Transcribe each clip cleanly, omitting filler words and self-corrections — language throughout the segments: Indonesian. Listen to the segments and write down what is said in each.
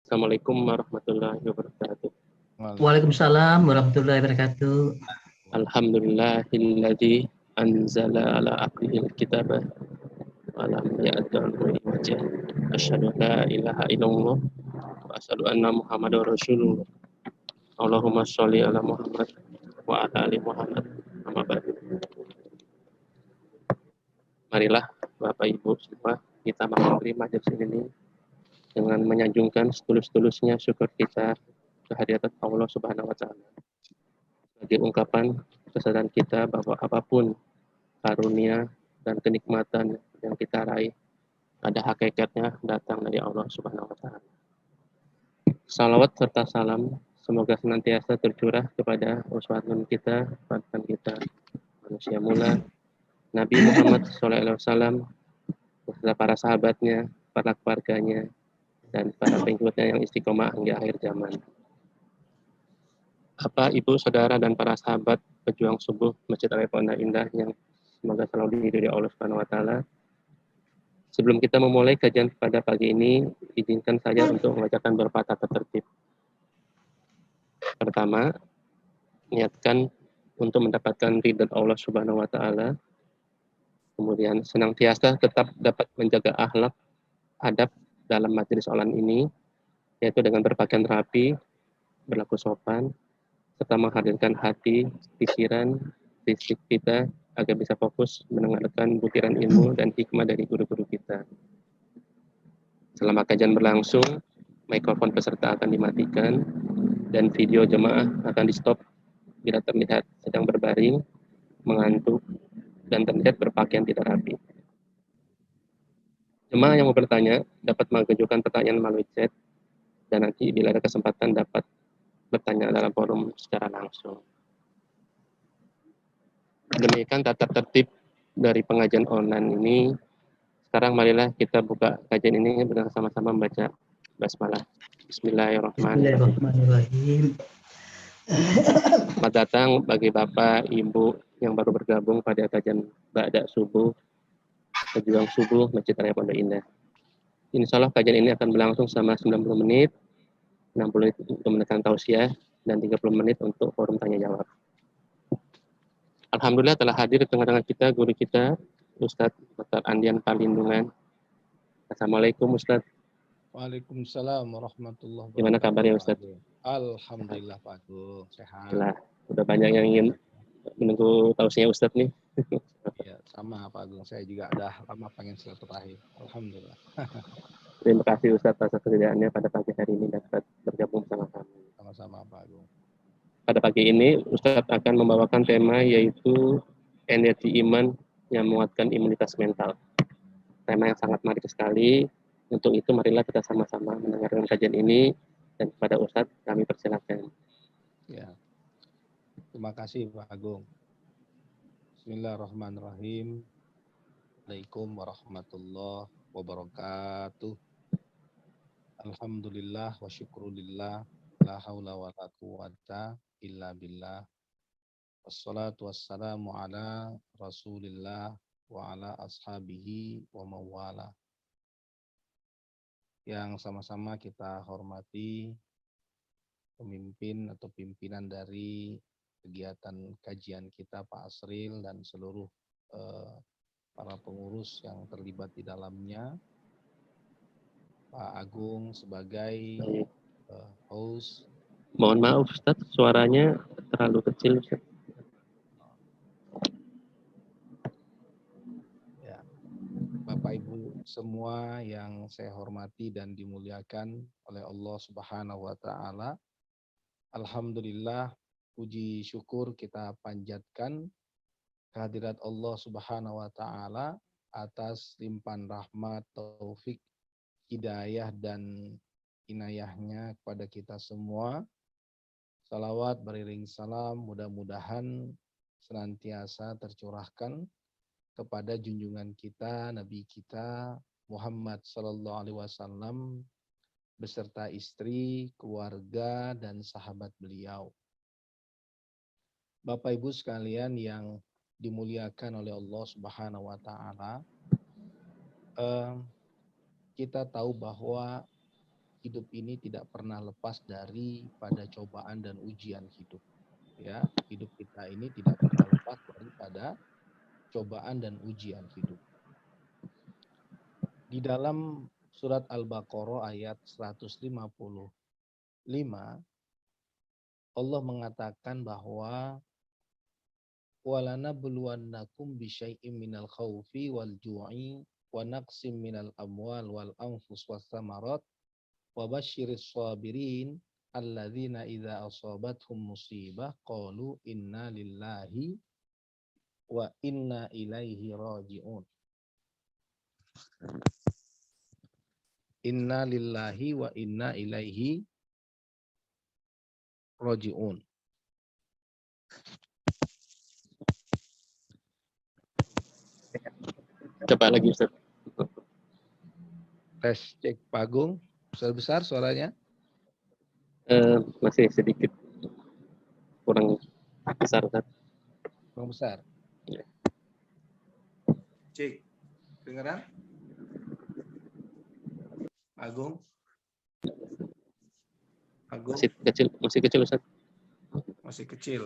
Assalamualaikum warahmatullahi wabarakatuh. Waalaikumsalam warahmatullahi wabarakatuh. Alhamdulillahilladzi anzala ala abdihil kitaba wa lam ya'tal wajah. Asyhadu an la ilaha illallah wa asyhadu anna Muhammadar Rasulullah. Allahumma sholli ala Muhammad wa ala ali Muhammad. Amma ba'du. Marilah Bapak Ibu semua kita menghadiri majelis ini dengan menyanjungkan setulus-tulusnya syukur kita kehadirat Allah Subhanahu wa taala. Sebagai ungkapan kesadaran kita bahwa apapun karunia dan kenikmatan yang kita raih ada hakikatnya datang dari Allah Subhanahu wa taala. Salawat serta salam semoga senantiasa tercurah kepada uswatun kita, panutan kita, manusia mula, Nabi Muhammad SAW, beserta para sahabatnya, para keluarganya, dan para pengikutnya yang istiqomah hingga akhir zaman. Bapak, Ibu, Saudara, dan para sahabat pejuang subuh Masjid Al-Pondok Indah yang semoga selalu diridhoi Allah Subhanahu wa taala. Sebelum kita memulai kajian pada pagi ini, izinkan saya untuk membacakan beberapa tata tertib. Pertama, niatkan untuk mendapatkan ridha Allah Subhanahu wa taala. Kemudian senantiasa tetap dapat menjaga akhlak, adab dalam majelis online ini, yaitu dengan berpakaian rapi, berlaku sopan, serta menghadirkan hati, pikiran, fisik kita agar bisa fokus mendengarkan butiran ilmu dan hikmah dari guru-guru kita. Selama kajian berlangsung, mikrofon peserta akan dimatikan dan video jemaah akan di-stop bila terlihat sedang berbaring, mengantuk, dan terlihat berpakaian tidak rapi. Jemaah yang mau bertanya dapat mengajukan pertanyaan melalui chat dan nanti bila ada kesempatan dapat bertanya dalam forum secara langsung. Demikian tata tertib dari pengajian online ini. Sekarang marilah kita buka kajian ini bersama-sama membaca basmalah. Bismillahirrahmanirrahim. Bismillahirrahmanirrahim. Selamat datang bagi Bapak, Ibu yang baru bergabung pada kajian Ba'da Subuh, pejuang subuh Masjid Raya Pondok Indah. Insya Allah kajian ini akan berlangsung selama 90 menit, 60 menit untuk menekan tausiah, dan 30 menit untuk forum tanya jawab. Alhamdulillah telah hadir di tengah-tengah kita guru kita, Ustadz Dr. Andian Palindungan. Assalamualaikum Ustadz. Waalaikumsalam warahmatullahi wabarakatuh. Gimana kabarnya Ustadz? Alhamdulillah Pak Agung, sehat. Alhamdulillah. Udah banyak yang ingin menunggu tausiah Ustadz nih. Ya, sama Pak Agung, saya juga udah lama pengen silaturahim. Alhamdulillah. Terima kasih Ustadz atas kesediaannya pada pagi hari ini dapat bergabung bersama kami. Sama-sama Pak Agung. Pada pagi ini Ustadz akan membawakan tema yaitu energi iman yang menguatkan imunitas mental. Tema yang sangat menarik sekali. Untuk itu marilah kita sama-sama mendengarkan kajian ini dan kepada Ustadz kami persilakan. Ya. Terima kasih Pak Agung. Bismillahirrahmanirrahim. Assalamualaikum warahmatullahi wabarakatuh. Alhamdulillah wa syukrulillah. La haula wa la quwata illa billah. Wassalatu wassalamu ala rasulillah wa ala ashabihi wa mawala. Yang sama-sama kita hormati pemimpin atau pimpinan dari kegiatan kajian kita Pak Asril dan seluruh para pengurus yang terlibat di dalamnya, Pak Agung sebagai host. Mohon maaf Ustadz, suaranya terlalu kecil Ustadz. Ya, Bapak Ibu semua yang saya hormati dan dimuliakan oleh Allah Subhanahu wa taala. Alhamdulillah, puji syukur kita panjatkan kehadirat Allah Subhanahu wa taala atas limpahan rahmat, taufik, hidayah dan inayahnya kepada kita semua. Salawat beriring salam mudah-mudahan senantiasa tercurahkan kepada junjungan kita, Nabi kita Muhammad sallallahu alaihi wasallam beserta istri, keluarga dan sahabat beliau. Bapak Ibu sekalian yang dimuliakan oleh Allah Subhanahu wa taala, kita tahu bahwa hidup ini tidak pernah lepas daripada cobaan dan ujian hidup. Ya, hidup kita ini tidak pernah lepas daripada cobaan dan ujian hidup. Di dalam surat Al-Baqarah ayat 155, Allah mengatakan bahwa walanabluwannakum bisyai'im minal khaufi wal ju'i wa naqsim minal amwal wal anfus was samarat wa basyiris sabirin alladzina idza asabathum musibah qalu inna lillahi wa inna ilaihi raji'un. Inna lillahi wa inna ilaihi raji'un. Coba lagi Ustaz. Tes cek Pak Agung, besar suaranya. Masih sedikit kurang besar Ustaz. Kurang besar. Ya. Cek, dengeran? Agung. Agung Masih kecil Ustaz. masih kecil.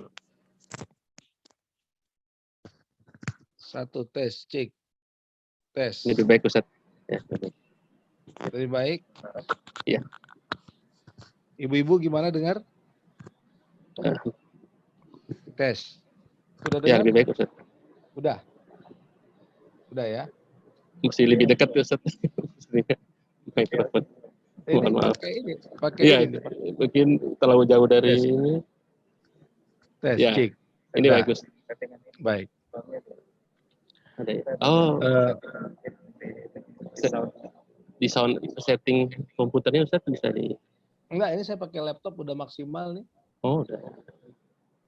Satu tes, cek. Tes. Lebih baik Ustaz. Ya, lebih baik. Lebih baik? Iya. Ibu-ibu gimana dengar? Tes. Sudah Ya, dengar? lebih baik Ustaz. Udah. Udah ya. Masih lebih dekat Ustaz. Mikrofon. Ini Mohon maaf. pakai Iya, ini. mungkin terlalu jauh dari Tes. ini. Tes, Ya, cek. ini Udah. bagus. Baik. Ada ya. Oh, di sound setting komputernya Ustaz bisa di. Enggak, ini saya pakai laptop udah maksimal nih. Oh, udah.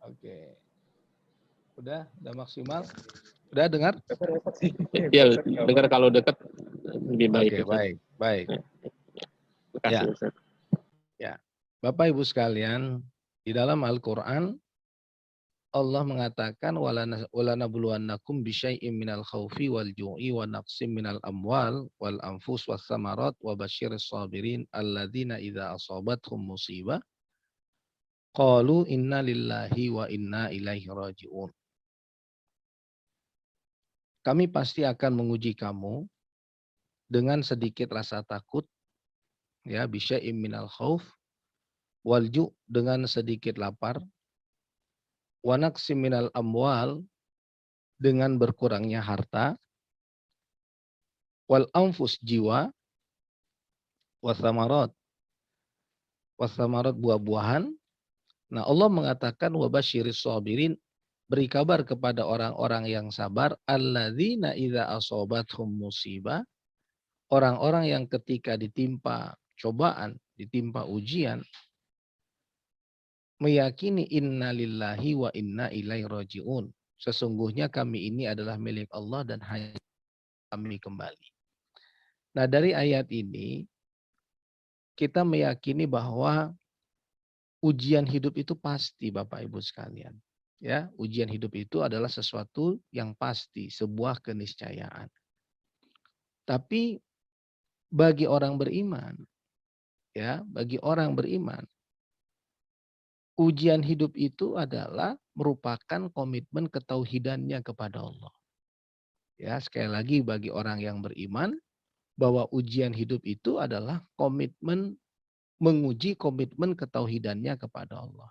Oke. Udah maksimal. Udah dengar? Ya, dengar kalau dekat lebih baik. Oke, Ustaz. baik. Terima kasih Ya. Ustaz. Bapak Ibu sekalian, di dalam Al-Qur'an Allah mengatakan walanabluwannakum bisyai'im minal khaufi wal ju'i wa naqsim minal amwal wal anfus was samarat wa basyiris sabirin alladzina idza asabathum musibah qalu inna lillahi wa inna ilaihi raji'un. Kami pasti akan menguji kamu dengan sedikit rasa takut, ya, bisyai'im minal khauf wal ju' dengan sedikit lapar, wa naqsim minal amwal dengan berkurangnya harta, wal anfus jiwa, wasamarat buah-buahan. Nah, Allah mengatakan wabasyiris sabirin, beri kabar kepada orang-orang yang sabar, alladzina idza asabathum musibah, orang-orang yang ketika ditimpa cobaan, ditimpa ujian, meyakini inna lillahi wa inna ilaihi raji'un. Sesungguhnya kami ini adalah milik Allah dan hanya kami kembali. Nah, dari ayat ini kita meyakini bahwa ujian hidup itu pasti, Bapak Ibu sekalian. Ya, ujian hidup itu adalah sesuatu yang pasti, sebuah keniscayaan. Tapi bagi orang beriman, ya, bagi orang beriman, ujian hidup itu adalah merupakan komitmen ketauhidannya kepada Allah. Ya, sekali lagi bagi orang yang beriman bahwa ujian hidup itu adalah komitmen menguji komitmen ketauhidannya kepada Allah.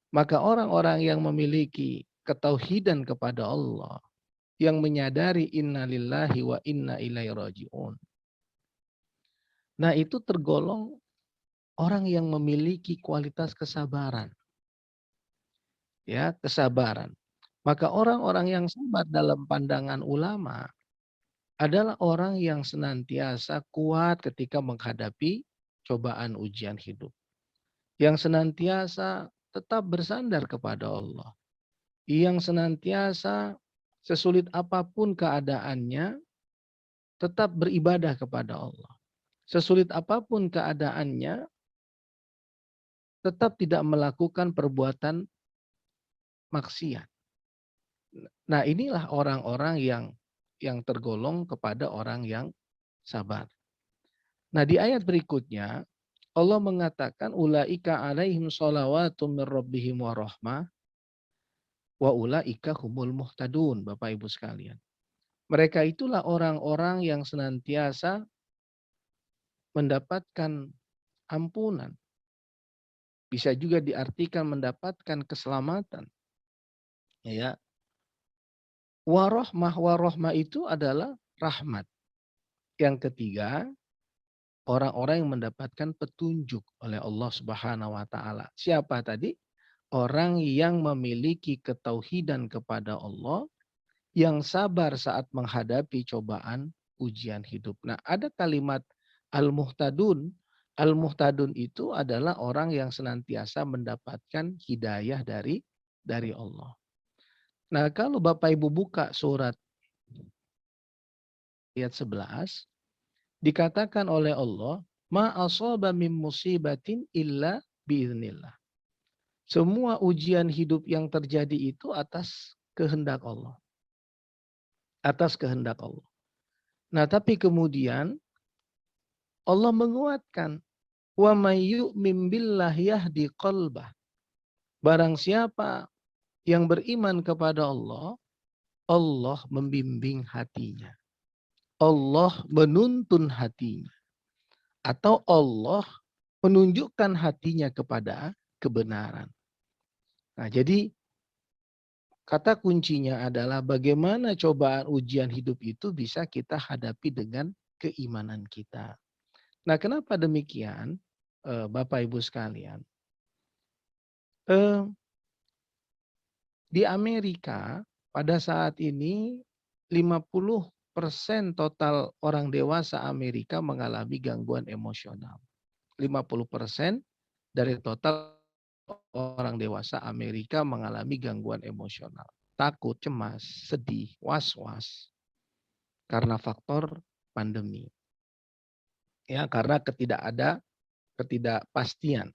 Maka orang-orang yang memiliki ketauhidan kepada Allah, yang menyadari inna lillahi wa inna ilaihi raji'un. Nah, itu tergolong orang yang memiliki kualitas kesabaran. Ya, kesabaran. Maka orang-orang yang sabar dalam pandangan ulama adalah orang yang senantiasa kuat ketika menghadapi cobaan ujian hidup. Yang senantiasa tetap bersandar kepada Allah. Yang senantiasa sesulit apapun keadaannya tetap beribadah kepada Allah. Sesulit apapun keadaannya tetap tidak melakukan perbuatan maksiat. Nah, inilah orang-orang yang tergolong kepada orang yang sabar. Nah, di ayat berikutnya Allah mengatakan ulaika alaihim shalawatum mir rabbihim wa rahmah wa ulaika humul muhtadun, Bapak Ibu sekalian. Mereka itulah orang-orang yang senantiasa mendapatkan ampunan. Bisa juga diartikan mendapatkan keselamatan. Ya. Warohmah itu adalah rahmat. Yang ketiga, orang-orang yang mendapatkan petunjuk oleh Allah Subhanahu wa taala. Siapa tadi? Orang yang memiliki ketauhidan kepada Allah, yang sabar saat menghadapi cobaan ujian hidup. Nah, ada kalimat al-muhtadun. Al-muhtadun itu adalah orang yang senantiasa mendapatkan hidayah dari Allah. Nah, kalau Bapak Ibu buka surat ayat 11, dikatakan oleh Allah, ma asaba min musibatin illa biiznillah. Semua ujian hidup yang terjadi itu atas kehendak Allah. Atas kehendak Allah. Nah, tapi kemudian Allah menguatkan, wa may yu'min billah yahdi qalbah. Barang siapa yang beriman kepada Allah, Allah membimbing hatinya. Allah menuntun hatinya. Atau Allah menunjukkan hatinya kepada kebenaran. Nah, jadi kata kuncinya adalah bagaimana cobaan ujian hidup itu bisa kita hadapi dengan keimanan kita. Nah, kenapa demikian, Bapak Ibu sekalian? Di Amerika pada saat ini 50% total orang dewasa Amerika mengalami gangguan emosional. 50% dari total orang dewasa Amerika mengalami gangguan emosional. Takut, cemas, sedih, was-was karena faktor pandemi. Ya, karena ketidakpastian.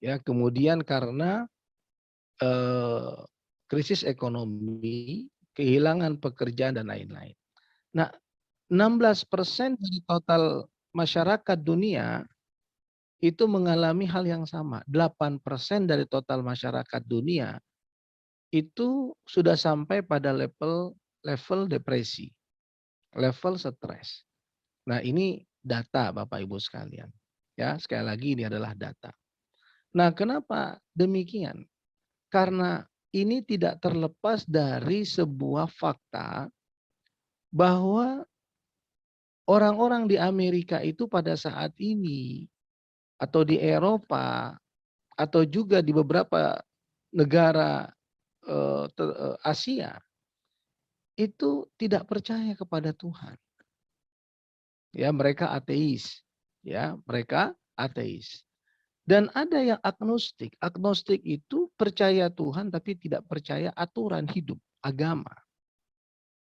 Ya, kemudian karena krisis ekonomi, kehilangan pekerjaan dan lain-lain. Nah, 16% dari total masyarakat dunia itu mengalami hal yang sama. 8% dari total masyarakat dunia itu sudah sampai pada level depresi, level stres. Nah, ini data Bapak Ibu sekalian. Ya, sekali lagi ini adalah data. Nah, kenapa demikian? Karena ini tidak terlepas dari sebuah fakta bahwa orang-orang di Amerika itu pada saat ini atau di Eropa atau juga di beberapa negara Asia itu tidak percaya kepada Tuhan. Ya, mereka ateis. Ya, mereka ateis. Dan ada yang agnostik. Agnostik itu percaya Tuhan tapi tidak percaya aturan hidup, agama.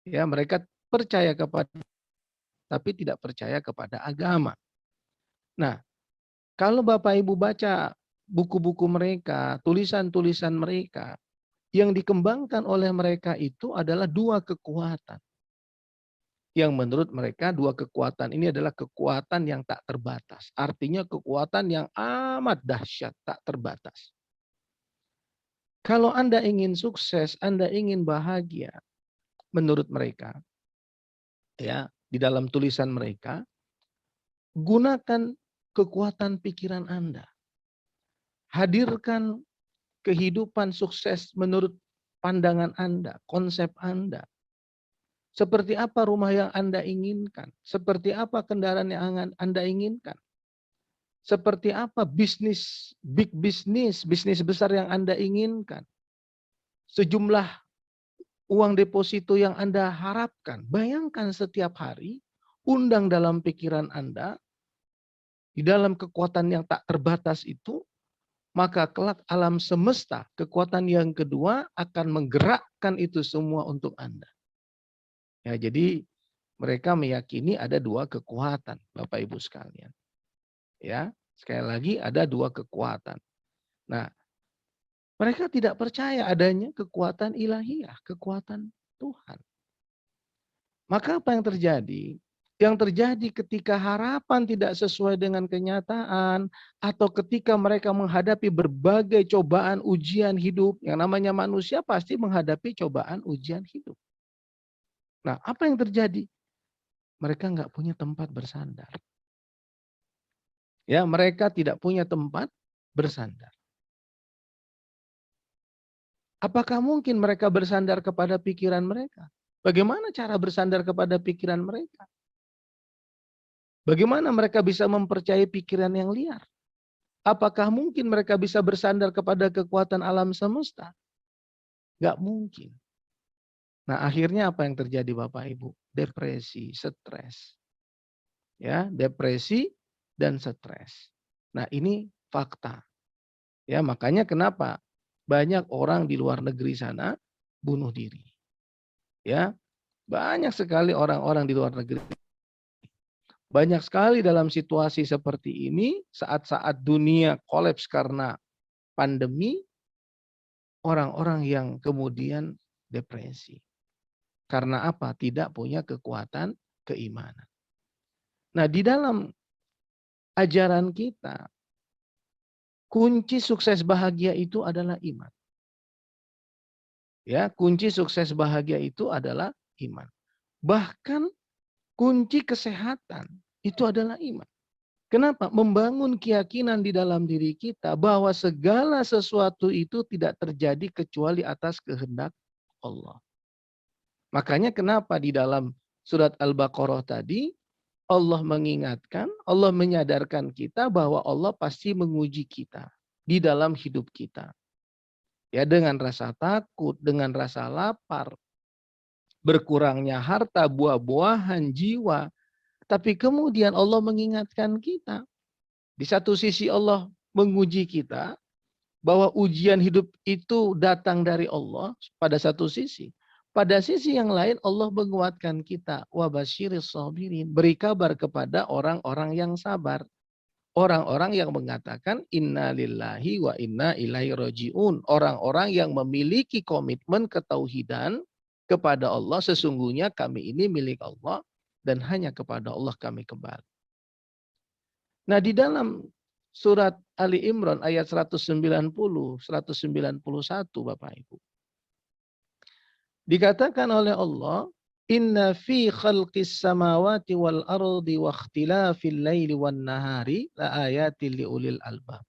Ya, mereka percaya kepada tapi tidak percaya kepada agama. Nah, kalau Bapak Ibu baca buku-buku mereka, tulisan-tulisan mereka, yang dikembangkan oleh mereka itu adalah dua kekuatan. Yang menurut mereka dua kekuatan ini adalah kekuatan yang tak terbatas. Artinya kekuatan yang amat dahsyat, tak terbatas. Kalau Anda ingin sukses, Anda ingin bahagia, menurut mereka, ya, di dalam tulisan mereka, gunakan kekuatan pikiran Anda. Hadirkan kehidupan sukses menurut pandangan Anda, konsep Anda. Seperti apa rumah yang Anda inginkan? Seperti apa kendaraan yang Anda inginkan? Seperti apa bisnis besar yang Anda inginkan? Sejumlah uang deposito yang Anda harapkan. Bayangkan setiap hari, undang dalam pikiran Anda, di dalam kekuatan yang tak terbatas itu, maka kelak alam semesta, kekuatan yang kedua akan menggerakkan itu semua untuk Anda. Ya, jadi mereka meyakini ada dua kekuatan, Bapak Ibu sekalian. Ya, sekali lagi ada dua kekuatan. Nah, mereka tidak percaya adanya kekuatan ilahiyah, kekuatan Tuhan. Maka apa yang terjadi? yang terjadi ketika harapan tidak sesuai dengan kenyataan, atau ketika mereka menghadapi berbagai cobaan ujian hidup. Yang namanya manusia pasti menghadapi cobaan ujian hidup. Nah, apa yang terjadi? Mereka nggak punya tempat bersandar. Ya, mereka tidak punya tempat bersandar. Apakah mungkin mereka bersandar kepada pikiran mereka? Bagaimana cara bersandar kepada pikiran mereka? Bagaimana mereka bisa mempercayai pikiran yang liar? Apakah mungkin mereka bisa bersandar kepada kekuatan alam semesta? Gak mungkin. Nah, akhirnya apa yang terjadi Bapak Ibu? Depresi, stres. Ya, depresi dan stres. Nah, ini fakta. Ya, makanya kenapa banyak orang di luar negeri sana bunuh diri. Ya, banyak sekali orang-orang di luar negeri. Banyak sekali dalam situasi seperti ini, saat-saat dunia kolaps karena pandemi, orang-orang yang kemudian depresi. Karena apa? Tidak punya kekuatan keimanan. Nah, di dalam ajaran kita, kunci sukses bahagia itu adalah iman. Ya, kunci sukses bahagia itu adalah iman. Bahkan kunci kesehatan itu adalah iman. Kenapa? Membangun keyakinan di dalam diri kita bahwa segala sesuatu itu tidak terjadi kecuali atas kehendak Allah. Makanya kenapa di dalam surat Al-Baqarah tadi Allah mengingatkan, Allah menyadarkan kita bahwa Allah pasti menguji kita di dalam hidup kita. Ya, dengan rasa takut, dengan rasa lapar, berkurangnya harta, buah-buahan, jiwa. Tapi kemudian Allah mengingatkan kita. Di satu sisi Allah menguji kita bahwa ujian hidup itu datang dari Allah pada satu sisi. Pada sisi yang lain Allah menguatkan kita. Wa basyiris sabirin. Beri kabar kepada orang-orang yang sabar. Orang-orang yang mengatakan inna lillahi wa inna ilaihi rajiun. Orang-orang yang memiliki komitmen ketauhidan kepada Allah. Sesungguhnya kami ini milik Allah dan hanya kepada Allah kami kembali. Nah, di dalam surat Ali Imran ayat 190, 191 Bapak Ibu. Dikatakan oleh Allah, inna fi khalqis samawati wal ardi wa ikhtilafil laili wan nahari la ayatil liulil albab.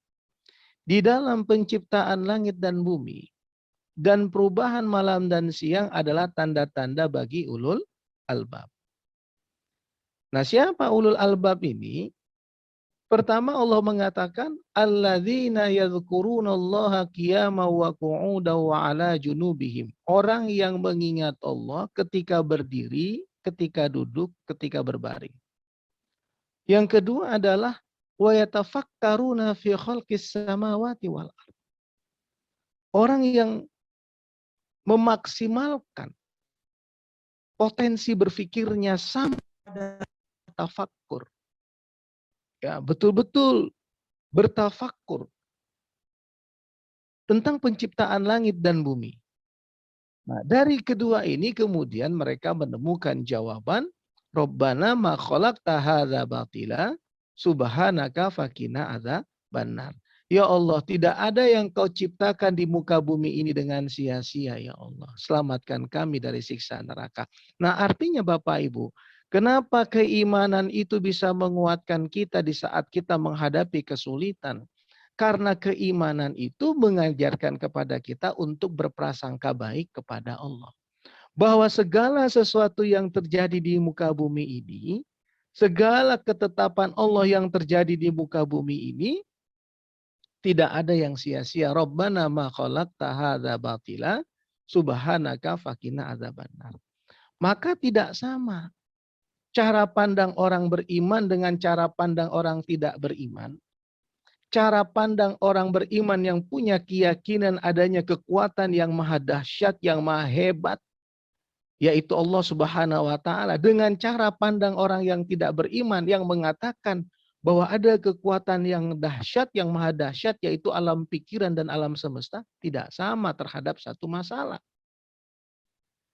Di dalam penciptaan langit dan bumi dan perubahan malam dan siang adalah tanda-tanda bagi ulul albab. Nah, siapa ulul albab ini? Pertama Allah mengatakan alladzina yadhkurunallaha qiyaman wa qu'udan wa 'ala junubihim. Orang yang mengingat Allah ketika berdiri, ketika duduk, ketika berbaring. Yang kedua adalah wa yatafakkaruna fi khalqis samawati wal ardh. Orang yang memaksimalkan potensi berfikirnya sampai pada tafakkur. Ya, betul-betul bertafakkur tentang penciptaan langit dan bumi. Nah, dari kedua ini kemudian mereka menemukan jawaban Rabbana ma khalaqta hadza batila subhanaka faqina adzabannar. Ya Allah, tidak ada yang kau ciptakan di muka bumi ini dengan sia-sia ya Allah. Selamatkan kami dari siksa neraka. Nah, artinya Bapak Ibu, kenapa keimanan itu bisa menguatkan kita di saat kita menghadapi kesulitan? Karena keimanan itu mengajarkan kepada kita untuk berprasangka baik kepada Allah. Bahwa segala sesuatu yang terjadi di muka bumi ini, segala ketetapan Allah yang terjadi di muka bumi ini, tidak ada yang sia-sia. Rabbana ma khalaqta hadza batila subhanaka faqina adzabannar. Maka tidak sama cara pandang orang beriman dengan cara pandang orang tidak beriman. Cara pandang orang beriman yang punya keyakinan adanya kekuatan yang maha dahsyat, yang maha hebat, yaitu Allah Subhanahu wa taala, dengan cara pandang orang yang tidak beriman yang mengatakan bahwa ada kekuatan yang dahsyat, yang maha dahsyat, yaitu alam pikiran dan alam semesta, tidak sama terhadap satu masalah.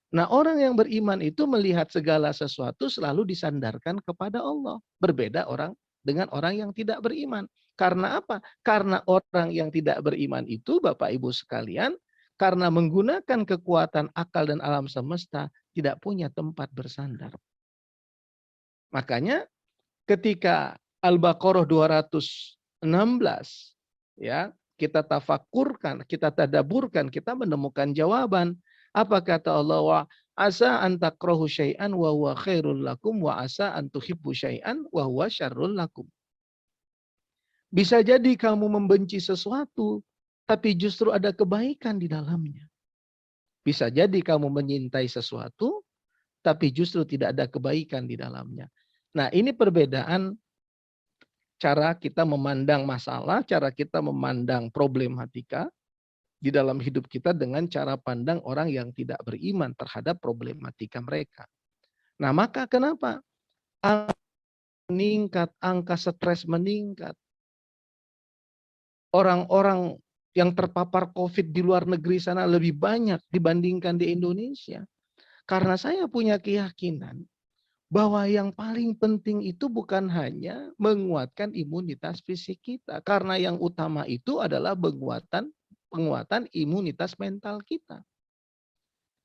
Nah, orang yang beriman itu melihat segala sesuatu selalu disandarkan kepada Allah. Berbeda orang dengan orang yang tidak beriman. Karena apa? Karena orang yang tidak beriman itu, Bapak Ibu sekalian, karena menggunakan kekuatan akal dan alam semesta, tidak punya tempat bersandar. Makanya ketika Al-Baqarah 216, ya, kita tafakurkan, kita tadaburkan, kita menemukan jawaban. Apa kata Allah? Wa asa an takrahu syai'an wa huwa khairul lakum wa asa an tuhibbu syai'an wa huwa syarrul lakum. Bisa jadi kamu membenci sesuatu, tapi justru ada kebaikan di dalamnya. Bisa jadi kamu menyintai sesuatu, tapi justru tidak ada kebaikan di dalamnya. Nah, ini perbedaan cara kita memandang masalah, cara kita memandang problematika di dalam hidup kita dengan cara pandang orang yang tidak beriman terhadap problematika mereka. Nah, maka kenapa angka stres meningkat. Orang-orang yang terpapar COVID di luar negeri sana lebih banyak dibandingkan di Indonesia. Karena saya punya keyakinan bahwa yang paling penting itu bukan hanya menguatkan imunitas fisik kita. Karena yang utama itu adalah penguatan imunitas mental kita.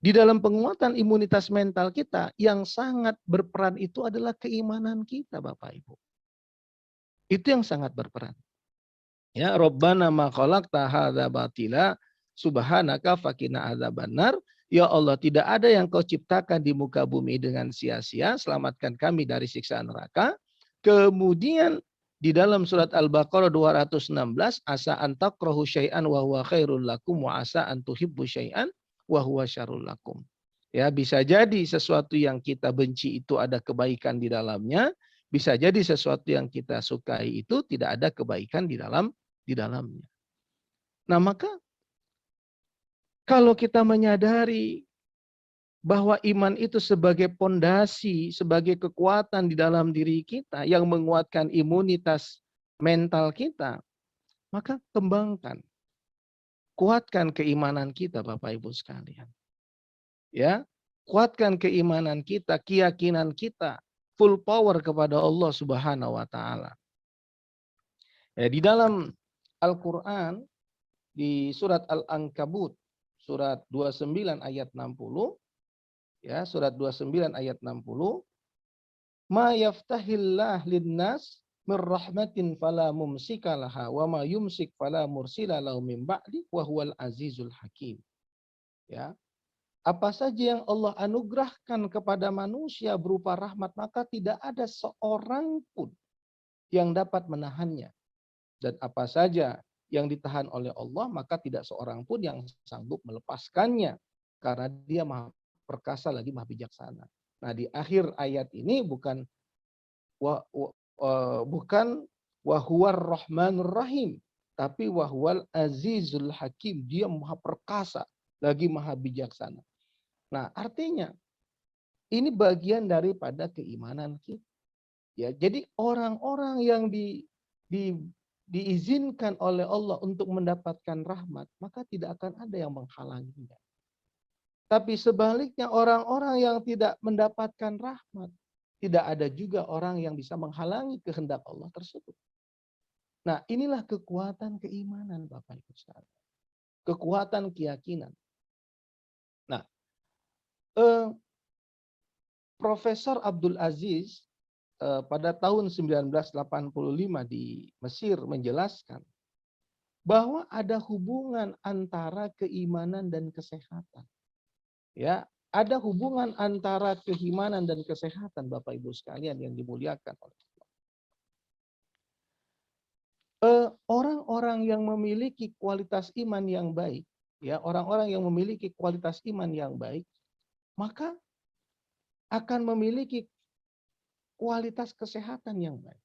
Di dalam penguatan imunitas mental kita, yang sangat berperan itu adalah keimanan kita, Bapak Ibu. Itu yang sangat berperan. Ya, Rabbana ma khalaqta hadza batila subhanaka faqina adzabannar. Ya Allah, tidak ada yang kau ciptakan di muka bumi dengan sia-sia, selamatkan kami dari siksa neraka. Kemudian di dalam surat Al-Baqarah 216, asa an takrahu syai'an wa huwa khairul lakum wa asa an tuhibbu syai'an wa huwa syarrul lakum. Ya, bisa jadi sesuatu yang kita benci itu ada kebaikan di dalamnya, bisa jadi sesuatu yang kita sukai itu tidak ada kebaikan di dalamnya. Nah, maka kalau kita menyadari bahwa iman itu sebagai pondasi, sebagai kekuatan di dalam diri kita yang menguatkan imunitas mental kita, maka kembangkan, kuatkan keimanan kita, Bapak Ibu sekalian. Ya, kuatkan keimanan kita, keyakinan kita, full power kepada Allah Subhanahu wa taala. Ya, di dalam Al-Qur'an di surat Al-Ankabut surat 29 ayat 60, ya, surat 29 ayat 60, ma yaftahillah linnas mir rahmatin fala mumsika laha wa ma yumsik fala mursila lahu min ba'di wa huwal azizul hakim. Ya. Apa saja yang Allah anugerahkan kepada manusia berupa rahmat, maka tidak ada seorang pun yang dapat menahannya. Dan apa saja yang ditahan oleh Allah, maka tidak seorang pun yang sanggup melepaskannya. Karena dia maha perkasa lagi maha bijaksana. Nah, di akhir ayat ini bukan wahuwar rahmanur rahim, tapi wahwal azizul hakim. Dia maha perkasa lagi maha bijaksana. Nah, artinya ini bagian daripada keimanan kita. Ya, jadi orang-orang yang diizinkan oleh Allah untuk mendapatkan rahmat, maka tidak akan ada yang menghalanginya. Tapi sebaliknya orang-orang yang tidak mendapatkan rahmat, tidak ada juga orang yang bisa menghalangi kehendak Allah tersebut. Nah, inilah kekuatan keimanan, Bapak Ibu sekalian. Kekuatan keyakinan. Nah, Profesor Abdul Aziz pada tahun 1985 di Mesir menjelaskan bahwa ada hubungan antara keimanan dan kesehatan. Ya, ada hubungan antara keimanan dan kesehatan, Bapak Ibu sekalian yang dimuliakan oleh Allah. Orang-orang yang memiliki kualitas iman yang baik, ya, orang-orang yang memiliki kualitas iman yang baik, maka akan memiliki kualitas kesehatan yang baik.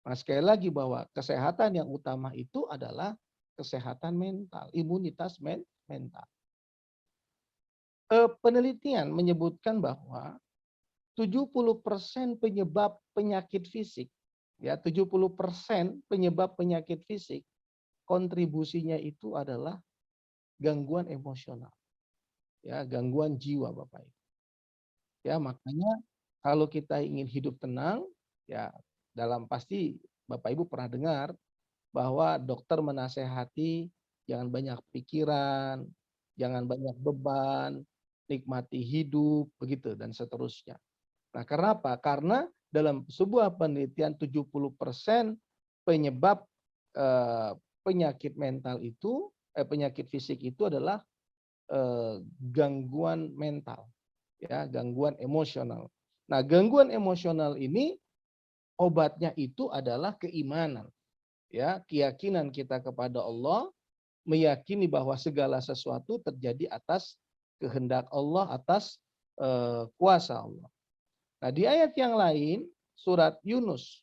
Nah, sekali lagi bahwa kesehatan yang utama itu adalah kesehatan mental, imunitas mental. Penelitian menyebutkan bahwa 70% penyebab penyakit fisik, ya, 70% penyebab penyakit fisik, kontribusinya itu adalah gangguan emosional. Ya, gangguan jiwa Bapak Ibu. Ya, makanya kalau kita ingin hidup tenang, ya pasti Bapak Ibu pernah dengar bahwa dokter menasehati jangan banyak pikiran, jangan banyak beban, nikmati hidup, begitu dan seterusnya. Nah, karena apa? Karena dalam sebuah penelitian 70% penyebab penyakit mental itu, penyakit fisik itu adalah gangguan mental, ya, gangguan emosional. Nah, gangguan emosional ini obatnya itu adalah keimanan, ya, keyakinan kita kepada Allah, meyakini bahwa segala sesuatu terjadi atas kehendak Allah, atas kuasa Allah. Nah, di ayat yang lain, surat Yunus,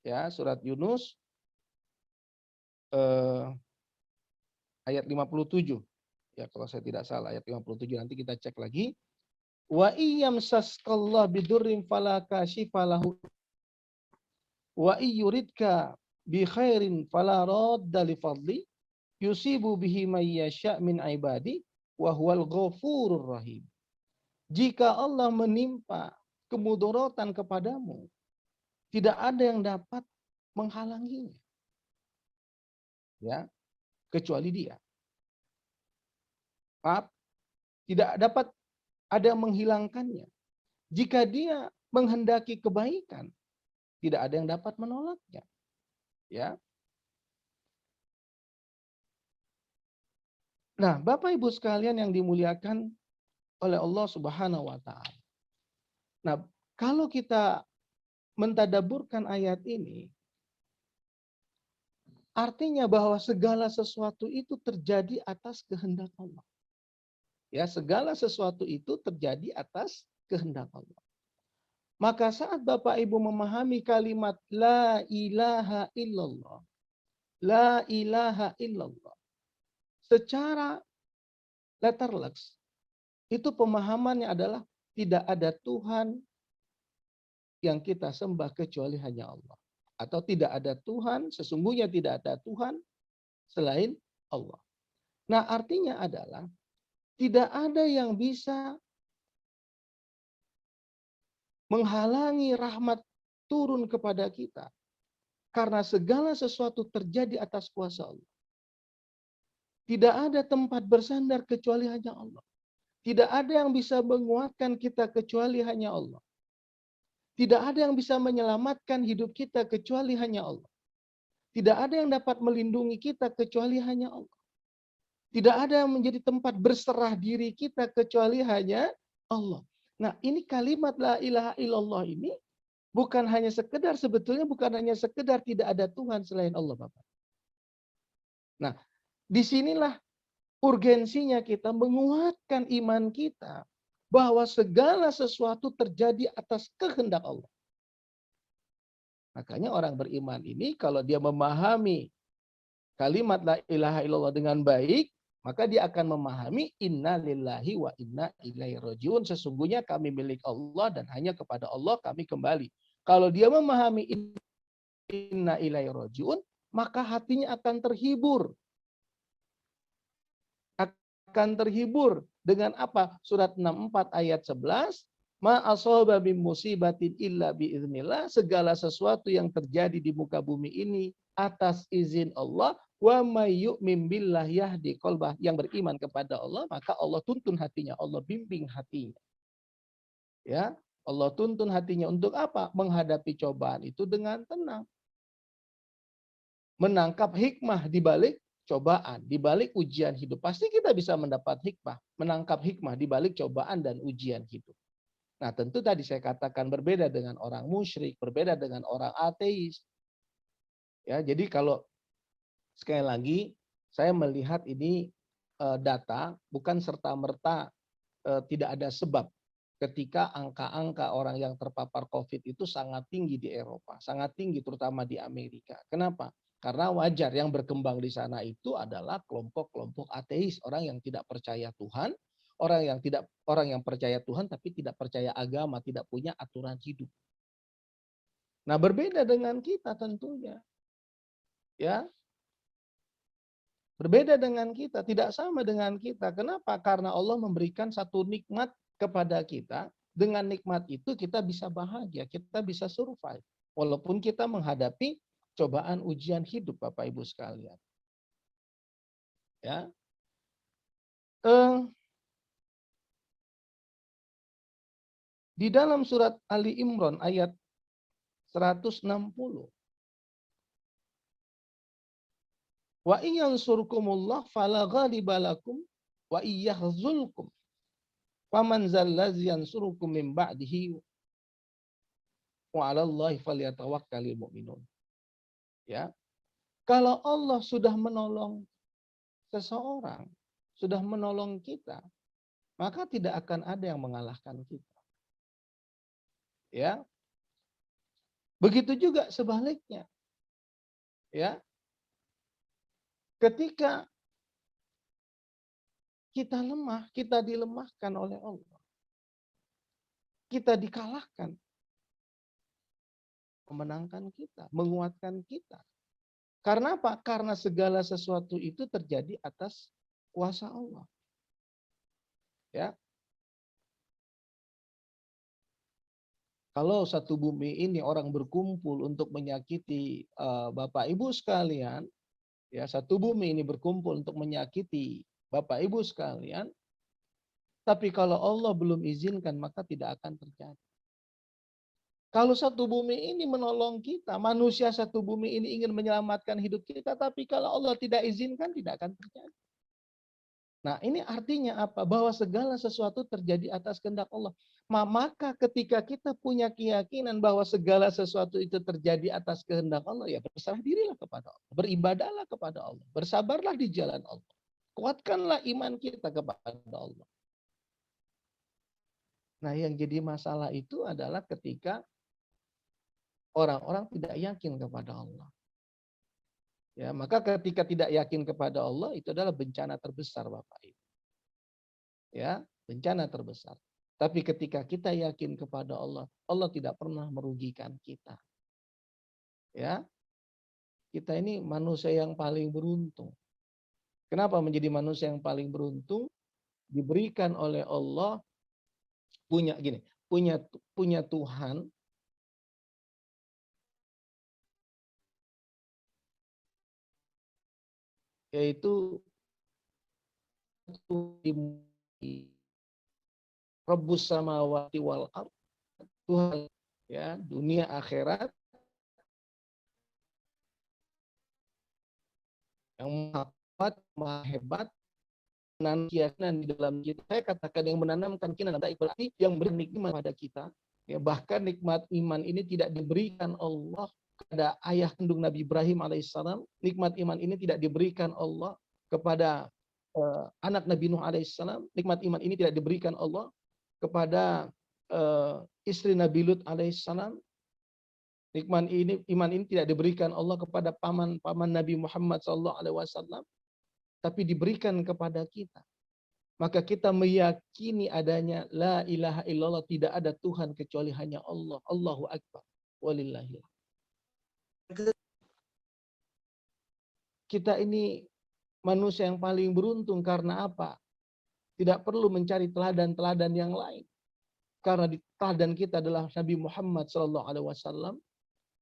ya, surat Yunus ayat 57. Ya, kalau saya tidak salah ayat 57, nanti kita cek lagi. Wa iyamsaskallah bidurrin fala kashifa lahu wa iyuridka bi khairin fala radda li fadli yusibu bihi may yasha min ibadi wa huwal ghafurur rahim. Jika Allah menimpa kemudaratan kepadamu, tidak ada yang dapat menghalanginya, ya, kecuali Dia. Maaf, tidak dapat ada yang menghilangkannya. Jika Dia menghendaki kebaikan, tidak ada yang dapat menolaknya, ya. Nah, Bapak Ibu sekalian yang dimuliakan oleh Allah Subhanahu wa taala. Nah, kalau kita mentadaburkan ayat ini, artinya bahwa segala sesuatu itu terjadi atas kehendak Allah. Ya, segala sesuatu itu terjadi atas kehendak Allah. Maka saat Bapak Ibu memahami kalimat la ilaha illallah, la ilaha illallah, secara letterleks, itu pemahamannya adalah tidak ada Tuhan yang kita sembah kecuali hanya Allah. Atau tidak ada Tuhan, sesungguhnya tidak ada Tuhan selain Allah. Nah, artinya adalah tidak ada yang bisa menghalangi rahmat turun kepada kita. Karena segala sesuatu terjadi atas kuasa Allah. Tidak ada tempat bersandar kecuali hanya Allah. Tidak ada yang bisa menguatkan kita kecuali hanya Allah. Tidak ada yang bisa menyelamatkan hidup kita kecuali hanya Allah. Tidak ada yang dapat melindungi kita kecuali hanya Allah. Tidak ada yang menjadi tempat berserah diri kita kecuali hanya Allah. Nah, ini kalimat la ilaha illallah ini bukan hanya sekedar, sebetulnya bukan hanya sekedar tidak ada Tuhan selain Allah, Bapak. Nah, disinilah urgensinya kita menguatkan iman kita bahwa segala sesuatu terjadi atas kehendak Allah. Makanya orang beriman ini kalau dia memahami kalimat la ilaha illallah dengan baik, maka dia akan memahami inna lillahi wa inna ilaihi rajiun. Sesungguhnya kami milik Allah dan hanya kepada Allah kami kembali. Kalau dia memahami inna ilaihi rajiun, maka hatinya akan terhibur. Akan terhibur dengan apa? Surat 64 ayat 11. Ma asaba min musibatin illa biiznillah. Segala sesuatu yang terjadi di muka bumi ini atas izin Allah. Wa may yu'min billah yahdi qalbah. Yang beriman kepada Allah, maka Allah tuntun hatinya, Allah bimbing hatinya. Ya, Allah tuntun hatinya untuk apa? Menghadapi cobaan itu dengan tenang. Menangkap hikmah di balik cobaan, di balik ujian hidup. Pasti kita bisa mendapat hikmah, menangkap hikmah di balik cobaan dan ujian hidup. Nah, tentu tadi saya katakan berbeda dengan orang musyrik, berbeda dengan orang ateis. Ya, jadi kalau sekali lagi saya melihat ini data bukan serta-merta tidak ada sebab ketika angka-angka orang yang terpapar COVID itu sangat tinggi di Eropa, sangat tinggi terutama di Amerika. Kenapa? Karena wajar yang berkembang di sana itu adalah kelompok-kelompok ateis, orang yang tidak percaya Tuhan, orang yang percaya Tuhan tapi tidak percaya agama, tidak punya aturan hidup. Nah, berbeda dengan kita tentunya. Ya. Berbeda dengan kita, tidak sama dengan kita. Kenapa? Karena Allah memberikan satu nikmat kepada kita. Dengan nikmat itu kita bisa bahagia, kita bisa survive. Walaupun kita menghadapi cobaan ujian hidup, Bapak Ibu sekalian. Ya. Di dalam surat Ali Imran ayat 160. Wa iyansurkumullah fala ghaliba lakum wa iyyahzulkum faman zallazi yansurukum min ba'dihi wa 'alallahi falyatawakkalul mu'minun. Ya. Kalau Allah sudah menolong seseorang, sudah menolong kita, maka tidak akan ada yang mengalahkan kita. Ya. Begitu juga sebaliknya. Ya. Ketika kita lemah, kita dilemahkan oleh Allah. Kita dikalahkan. Memenangkan kita, menguatkan kita. Karena apa? Karena segala sesuatu itu terjadi atas kuasa Allah. Ya. Kalau satu bumi ini orang berkumpul untuk menyakiti Bapak Ibu sekalian, ya, satu bumi ini berkumpul untuk menyakiti Bapak Ibu sekalian, tapi kalau Allah belum izinkan maka tidak akan terjadi. Kalau satu bumi ini menolong kita, manusia satu bumi ini ingin menyelamatkan hidup kita, tapi kalau Allah tidak izinkan tidak akan terjadi. Nah, ini artinya apa? Bahwa segala sesuatu terjadi atas kehendak Allah. Maka ketika kita punya keyakinan bahwa segala sesuatu itu terjadi atas kehendak Allah, ya berserah dirilah kepada Allah. Beribadahlah kepada Allah. Bersabarlah di jalan Allah. Kuatkanlah iman kita kepada Allah. Nah, yang jadi masalah itu adalah ketika orang-orang tidak yakin kepada Allah. Ya, maka ketika tidak yakin kepada Allah, itu adalah bencana terbesar, Bapak Ibu. Ya, bencana terbesar. Tapi ketika kita yakin kepada Allah, Allah tidak pernah merugikan kita. Ya, kita ini manusia yang paling beruntung. Kenapa menjadi manusia yang paling beruntung? Diberikan oleh Allah punya Tuhan yaitu Rabbus samawati wal ardh, Tuhan ya dunia akhirat yang maha kuat, maha hebat, keyakinan di dalam kita. Saya katakan yang menanamkan keyakinan berarti yang beri nikmat pada kita. Ya, bahkan nikmat iman ini tidak diberikan Allah kepada ayah kandung Nabi Ibrahim alaihissalam. Nikmat iman ini tidak diberikan Allah kepada anak Nabi Nuh alaihissalam. Nikmat iman ini tidak diberikan Allah kepada istri Nabi Lut alaihissalam. Nikmat iman ini tidak diberikan Allah kepada paman Nabi Muhammad SAW, tapi diberikan kepada kita. Maka kita meyakini adanya la ilaha illallah, tidak ada Tuhan kecuali hanya Allah. Allahu Akbar. Walillahil. Kita ini manusia yang paling beruntung karena apa? Tidak perlu mencari teladan-teladan yang lain. Karena teladan kita adalah Nabi Muhammad SAW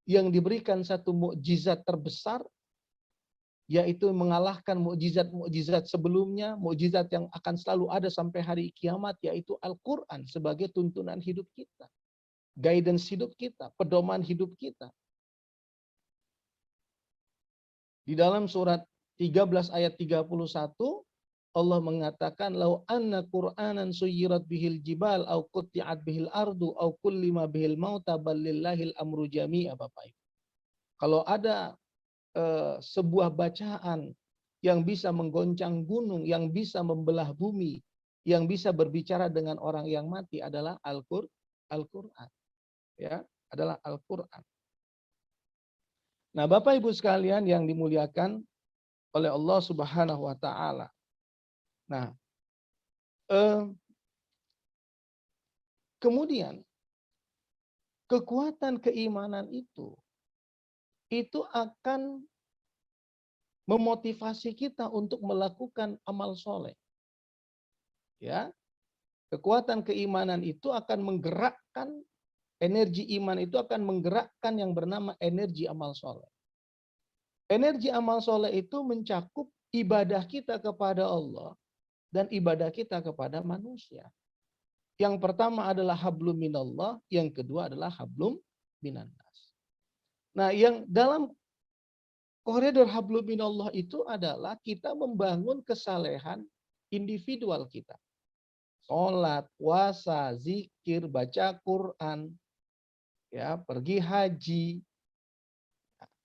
yang diberikan satu mukjizat terbesar, yaitu mengalahkan mukjizat sebelumnya, mukjizat yang akan selalu ada sampai hari kiamat, yaitu Al-Quran sebagai tuntunan hidup kita, guidance hidup kita, pedoman hidup kita. Di dalam surat 13 ayat 31, Allah mengatakan, "Lau anna Qur'anan suyirat bihil jibal au qutti'at bihil ardu au kullima bihil mauta bal lillahil amru jami'a." Bapak Ibu. Kalau ada sebuah bacaan yang bisa menggoncang gunung, yang bisa membelah bumi, yang bisa berbicara dengan orang yang mati adalah Al-Qur'an. Ya, adalah Al-Qur'an. Nah, Bapak Ibu sekalian yang dimuliakan oleh Allah Subhanahu wa taala. Nah, kemudian kekuatan keimanan itu akan memotivasi kita untuk melakukan amal soleh. Ya, kekuatan keimanan itu akan menggerakkan, energi iman itu akan menggerakkan yang bernama energi amal soleh. Energi amal soleh itu mencakup ibadah kita kepada Allah dan ibadah kita kepada manusia. Yang pertama adalah hablum minallah, yang kedua adalah hablum minannas. Nah, yang dalam koridor hablum minallah itu adalah kita membangun kesalehan individual kita. Sholat, puasa, zikir, baca Quran, ya, pergi haji.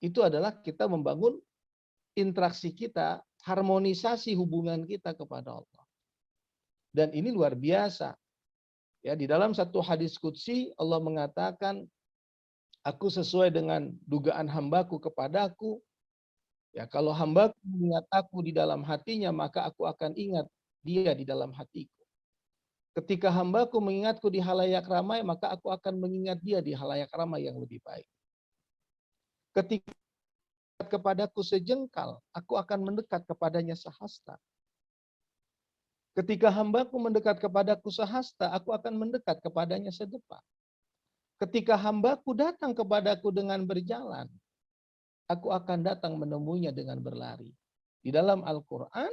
Itu adalah kita membangun interaksi kita, harmonisasi hubungan kita kepada Allah. Dan ini luar biasa. Ya, di dalam satu hadis qudsi Allah mengatakan, aku sesuai dengan dugaan hambaku kepadaku. Ya, kalau hambaku mengingat aku di dalam hatinya, maka aku akan ingat dia di dalam hatiku. Ketika hambaku mengingatku di halayak ramai, maka aku akan mengingat dia di halayak ramai yang lebih baik. Ketika kepadaku sejengkal, aku akan mendekat kepadanya sehasta. Ketika hambaku mendekat kepadaku sehasta, aku akan mendekat kepadanya sedepak. Ketika hambaku datang kepadaku dengan berjalan, aku akan datang menemuinya dengan berlari. Di dalam Al-Quran,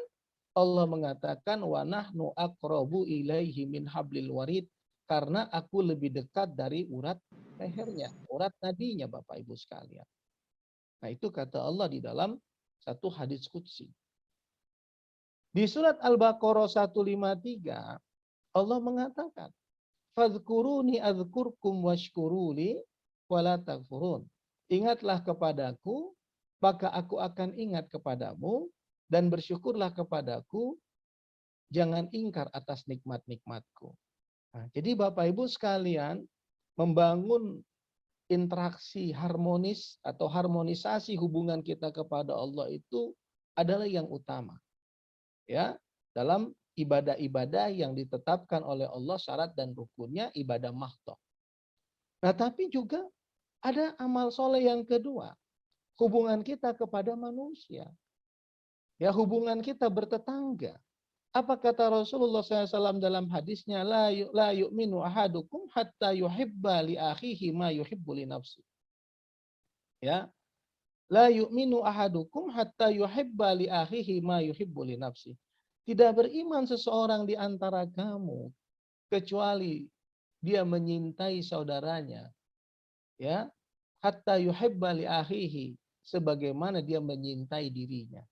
Allah mengatakan, wa nahnu aqrabu ilaihi min hablil warid, karena aku lebih dekat dari urat lehernya, urat nadinya, Bapak Ibu sekalian. Nah, itu kata Allah di dalam satu hadis qudsi. Di surat Al-Baqarah 153, Allah mengatakan, fadhkuruni adzkurkum washkuruli wala takfurun. Ingatlah kepadaku, maka aku akan ingat kepadamu, dan bersyukurlah kepadaku, jangan ingkar atas nikmat-nikmatku. Nah, jadi Bapak Ibu sekalian, membangun interaksi harmonis atau harmonisasi hubungan kita kepada Allah itu adalah yang utama. Ya, dalam ibadah-ibadah yang ditetapkan oleh Allah syarat dan rukunnya ibadah mahdoh. Nah, tapi juga ada amal soleh yang kedua, hubungan kita kepada manusia. Ya, hubungan kita bertetangga. Apa kata Rasulullah SAW dalam hadisnya, la yu'minu ahadukum hatta yuhibba li akhihi ma yuhibbu li nafsi. Ya, la yu'minu ahadukum hatta yuhibba li akhihi ma yuhibbu li nafsi. Tidak beriman seseorang di antara kamu kecuali dia menyintai saudaranya, ya, hatta yuhibba li akhihi, sebagaimana dia menyintai dirinya.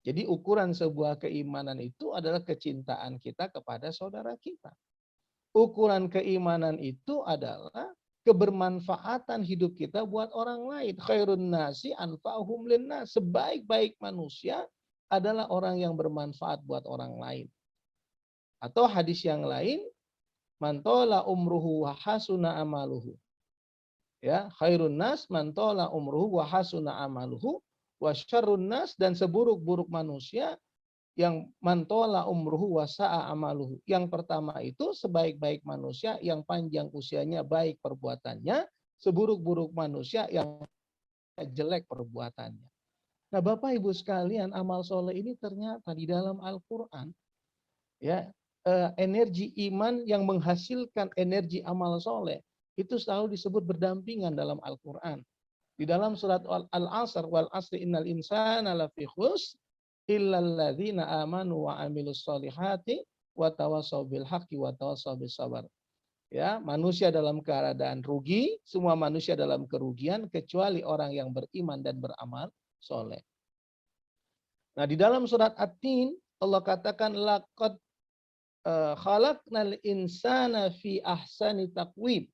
Jadi ukuran sebuah keimanan itu adalah kecintaan kita kepada saudara kita. Ukuran keimanan itu adalah kebermanfaatan hidup kita buat orang lain. Khairun nasi anfa'uhum linnas. Sebaik-baik manusia adalah orang yang bermanfaat buat orang lain. Atau hadis yang lain, man tola umruhu wa hasuna amaluhu. Ya, khairun nas man tola umruhu wa hasuna amaluhu wa syarrun nas, dan seburuk-buruk manusia yang man tola umruhu wa sa'a amaluhu. Yang pertama itu sebaik-baik manusia yang panjang usianya baik perbuatannya, seburuk-buruk manusia yang jelek perbuatannya. Nah, Bapak Ibu sekalian, amal soleh ini ternyata di dalam Al-Quran, ya, energi iman yang menghasilkan energi amal soleh itu selalu disebut berdampingan dalam Al-Quran. Di dalam surat Al-Asr, wal asri innal insana lafi khusr illal ladzina amanu wa amilus solihati wa tawassaw bil haqqi wa tawassaw bis sabar. Ya, manusia dalam keadaan rugi, semua manusia dalam kerugian kecuali orang yang beriman dan beramal soleh. Nah, di dalam surat At-Tin Allah katakan laqad khalaqnal insana fi ahsani taqwim.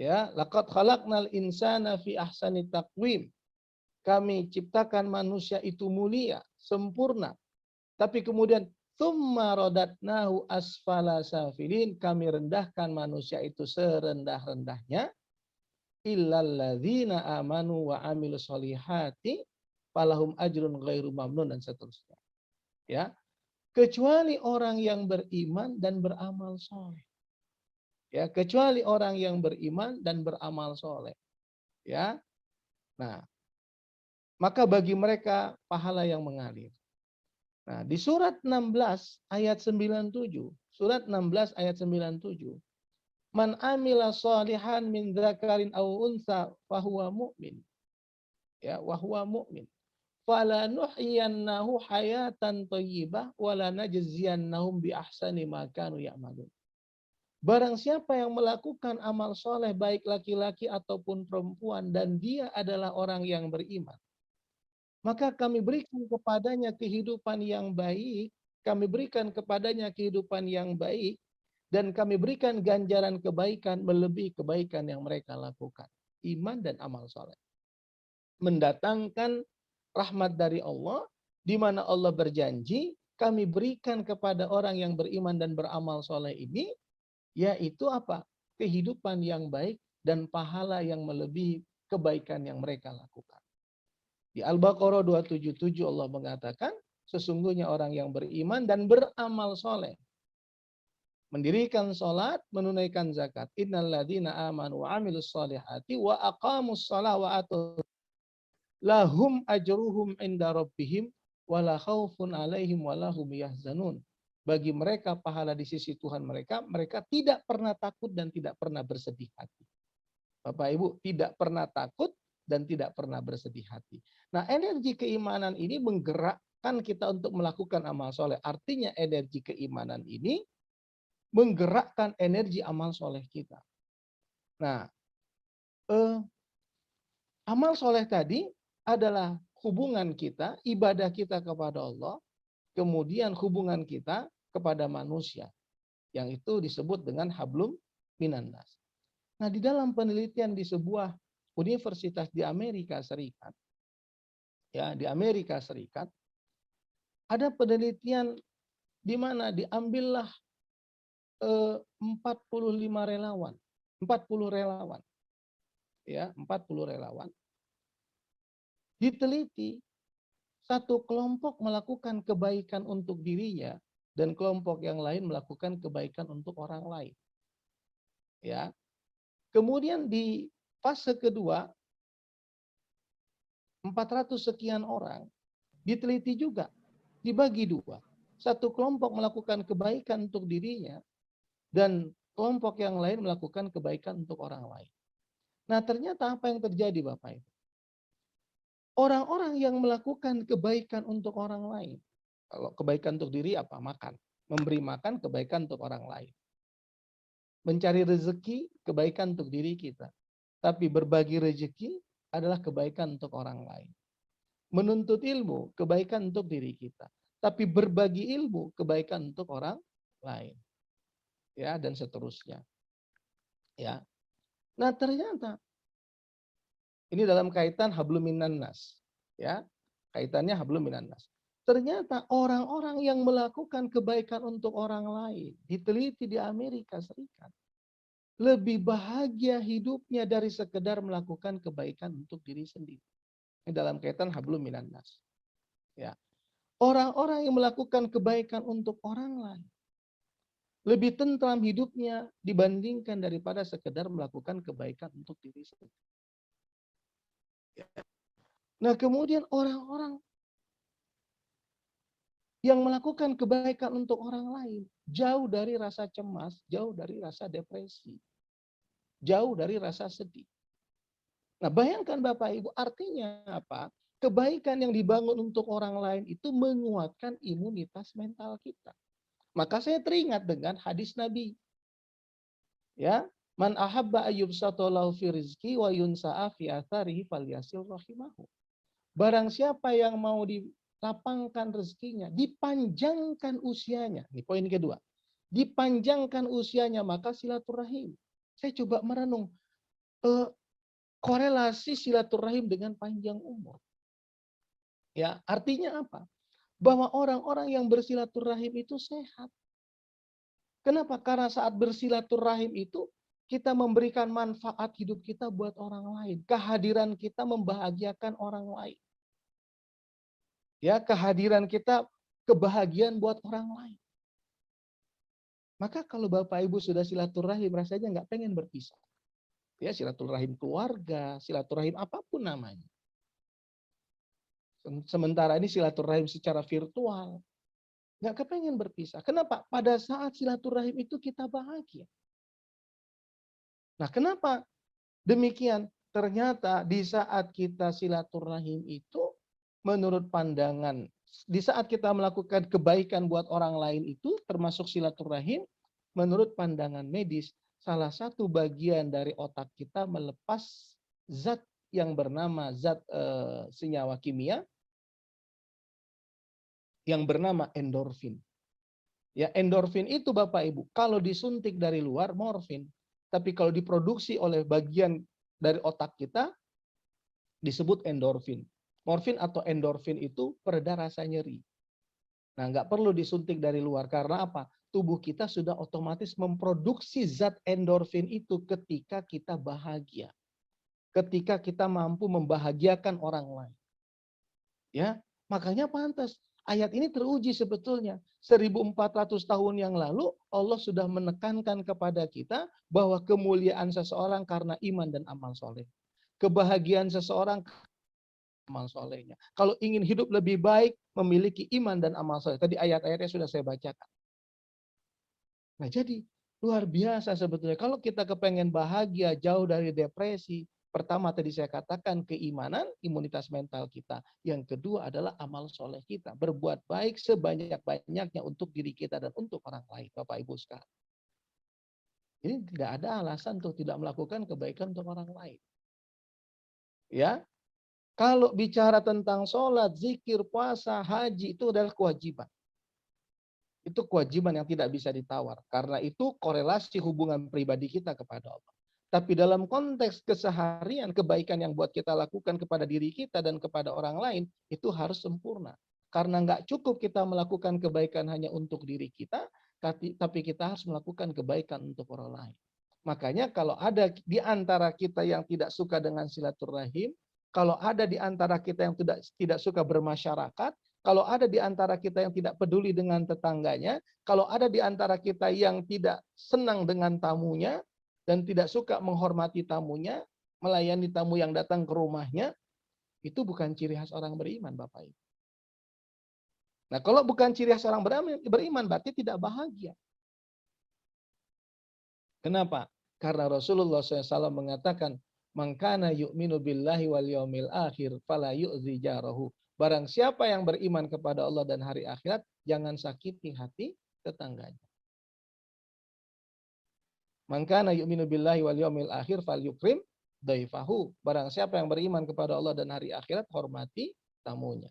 Ya, laqad khalaqnal insana fi ahsani taqwim. Kami ciptakan manusia itu mulia, sempurna. Tapi kemudian tsumma radatnahu asfala safilin, kami rendahkan manusia itu serendah-rendahnya. Illal ladzina amanu wa amilus solihati falahum ajrun ghairu mamnun, dan seterusnya. Ya, kecuali orang yang beriman dan beramal soleh. Ya, kecuali orang yang beriman dan beramal soleh. Ya, nah, maka bagi mereka pahala yang mengalir. Nah, di surat 16 ayat 97, surat 16 ayat 97, man amila shalihan min dzakarin aw unsa fahuwa mu'min. Ya, wa huwa mu'min. Fala nuhyiyannahu hayatan thayyibah wa la najziyannahum bi ahsani ma kanu ya'malun. Barang siapa yang melakukan amal soleh baik laki-laki ataupun perempuan dan dia adalah orang yang beriman, maka kami berikan kepadanya kehidupan yang baik, kami berikan kepadanya kehidupan yang baik, dan kami berikan ganjaran kebaikan melebihi kebaikan yang mereka lakukan. Iman dan amal soleh mendatangkan rahmat dari Allah, di mana Allah berjanji, kami berikan kepada orang yang beriman dan beramal soleh ini, yaitu apa? Kehidupan yang baik dan pahala yang melebihi kebaikan yang mereka lakukan. Di Al-Baqarah 277 Allah mengatakan, sesungguhnya orang yang beriman dan beramal soleh, mendirikan sholat, menunaikan zakat. Innalladzina amanu wa amilus solihati wa aqamus sholah wa atu lahum ajruhum inda rabbihim wala khaufun alaihim walahum yahzanun. Bagi mereka pahala di sisi Tuhan mereka, mereka tidak pernah takut dan tidak pernah bersedih hati. Bapak Ibu, tidak pernah takut dan tidak pernah bersedih hati. Nah, energi keimanan ini menggerakkan kita untuk melakukan amal soleh. Artinya energi keimanan ini menggerakkan energi amal soleh kita. Nah, amal soleh tadi adalah hubungan kita, ibadah kita kepada Allah, kemudian hubungan kita kepada manusia, yang itu disebut dengan hablum minannas. Nah, di dalam penelitian di sebuah universitas di Amerika Serikat, ya, di Amerika Serikat, ada penelitian di mana diambillah 45 relawan, 40 relawan, ya, 40 relawan. Diteliti, satu kelompok melakukan kebaikan untuk dirinya dan kelompok yang lain melakukan kebaikan untuk orang lain. Ya. Kemudian di fase kedua, 400 sekian orang diteliti juga, dibagi dua. Satu kelompok melakukan kebaikan untuk dirinya dan kelompok yang lain melakukan kebaikan untuk orang lain. Nah, ternyata apa yang terjadi, Bapak Ibu? Orang-orang yang melakukan kebaikan untuk orang lain, kalau kebaikan untuk diri apa? Makan. Memberi makan, kebaikan untuk orang lain. Mencari rezeki, kebaikan untuk diri kita. Tapi berbagi rezeki adalah kebaikan untuk orang lain. Menuntut ilmu, kebaikan untuk diri kita. Tapi berbagi ilmu, kebaikan untuk orang lain. Ya, dan seterusnya. Ya. Nah, ternyata ini dalam kaitan hablum minannas. Ya, kaitannya hablum minannas. Ternyata orang-orang yang melakukan kebaikan untuk orang lain, diteliti di Amerika Serikat, lebih bahagia hidupnya dari sekedar melakukan kebaikan untuk diri sendiri. Ini dalam kaitan hablum minannas. Ya. Orang-orang yang melakukan kebaikan untuk orang lain lebih tentram hidupnya dibandingkan daripada sekedar melakukan kebaikan untuk diri sendiri. Ya. Nah, kemudian orang-orang yang melakukan kebaikan untuk orang lain jauh dari rasa cemas, jauh dari rasa depresi, jauh dari rasa sedih. Nah, bayangkan Bapak Ibu, artinya apa? Kebaikan yang dibangun untuk orang lain itu menguatkan imunitas mental kita. Maka saya teringat dengan hadis Nabi. Ya, man ahabba ayyubsatalahu fi rizqi wa yunsa'a fi atharihi falyasil rahimahu. Barang siapa yang mau dilapangkan rezekinya, dipanjangkan usianya. Ini poin kedua. Dipanjangkan usianya, maka silaturahim. Saya coba merenung. Korelasi silaturahim dengan panjang umur. Ya, artinya apa? Bahwa orang-orang yang bersilaturahim itu sehat. Kenapa? Karena saat bersilaturahim itu kita memberikan manfaat hidup kita buat orang lain. Kehadiran kita membahagiakan orang lain. Ya, kehadiran kita kebahagiaan buat orang lain. Maka kalau Bapak Ibu sudah silaturahim, rasanya nggak pengen berpisah. Ya, silaturahim keluarga, silaturahim apapun namanya. Sementara ini silaturahim secara virtual. Nggak kepengen berpisah. Kenapa? Pada saat silaturahim itu kita bahagia. Nah, kenapa demikian? Ternyata di saat kita silaturahim itu, menurut pandangan, di saat kita melakukan kebaikan buat orang lain itu, termasuk silaturahim, menurut pandangan medis, salah satu bagian dari otak kita melepas zat yang bernama zat senyawa kimia yang bernama endorfin. Ya, endorfin itu Bapak Ibu, kalau disuntik dari luar morfin, tapi kalau diproduksi oleh bagian dari otak kita disebut endorfin. Morfin atau endorfin itu pereda rasa nyeri. Nah, nggak perlu disuntik dari luar. Karena apa? Tubuh kita sudah otomatis memproduksi zat endorfin itu ketika kita bahagia. Ketika kita mampu membahagiakan orang lain. Ya, makanya pantas. Ayat ini teruji sebetulnya. 1400 tahun yang lalu Allah sudah menekankan kepada kita bahwa kemuliaan seseorang karena iman dan amal soleh. Kebahagiaan seseorang amal solehnya. Kalau ingin hidup lebih baik, memiliki iman dan amal soleh. Tadi ayat-ayatnya sudah saya bacakan. Nah, jadi luar biasa sebetulnya. Kalau kita kepengen bahagia, jauh dari depresi, pertama tadi saya katakan keimanan, imunitas mental kita. Yang kedua adalah amal soleh kita. Berbuat baik sebanyak-banyaknya untuk diri kita dan untuk orang lain, Bapak Ibu sekalian. Jadi tidak ada alasan untuk tidak melakukan kebaikan untuk orang lain. Ya, kalau bicara tentang sholat, zikir, puasa, haji, itu adalah kewajiban. Itu kewajiban yang tidak bisa ditawar. Karena itu korelasi hubungan pribadi kita kepada Allah. Tapi dalam konteks keseharian, kebaikan yang buat kita lakukan kepada diri kita dan kepada orang lain, itu harus sempurna. Karena nggak cukup kita melakukan kebaikan hanya untuk diri kita, tapi kita harus melakukan kebaikan untuk orang lain. Makanya kalau ada di antara kita yang tidak suka dengan silaturahim, kalau ada di antara kita yang tidak suka bermasyarakat, kalau ada di antara kita yang tidak peduli dengan tetangganya, kalau ada di antara kita yang tidak senang dengan tamunya dan tidak suka menghormati tamunya, melayani tamu yang datang ke rumahnya, itu bukan ciri khas orang beriman, Bapak Ibu. Nah, kalau bukan ciri khas orang beriman, berarti tidak bahagia. Kenapa? Karena Rasulullah SAW mengatakan, "Man kana yu'minu billahi wal yaumil akhir fala yu'zi jarahu." Barang siapa yang beriman kepada Allah dan hari akhirat, jangan sakiti hati tetangganya. "Man kana yu'minu billahi wal yaumil akhir falyukrim dhaifahu." Barang siapa yang beriman kepada Allah dan hari akhirat, hormati tamunya.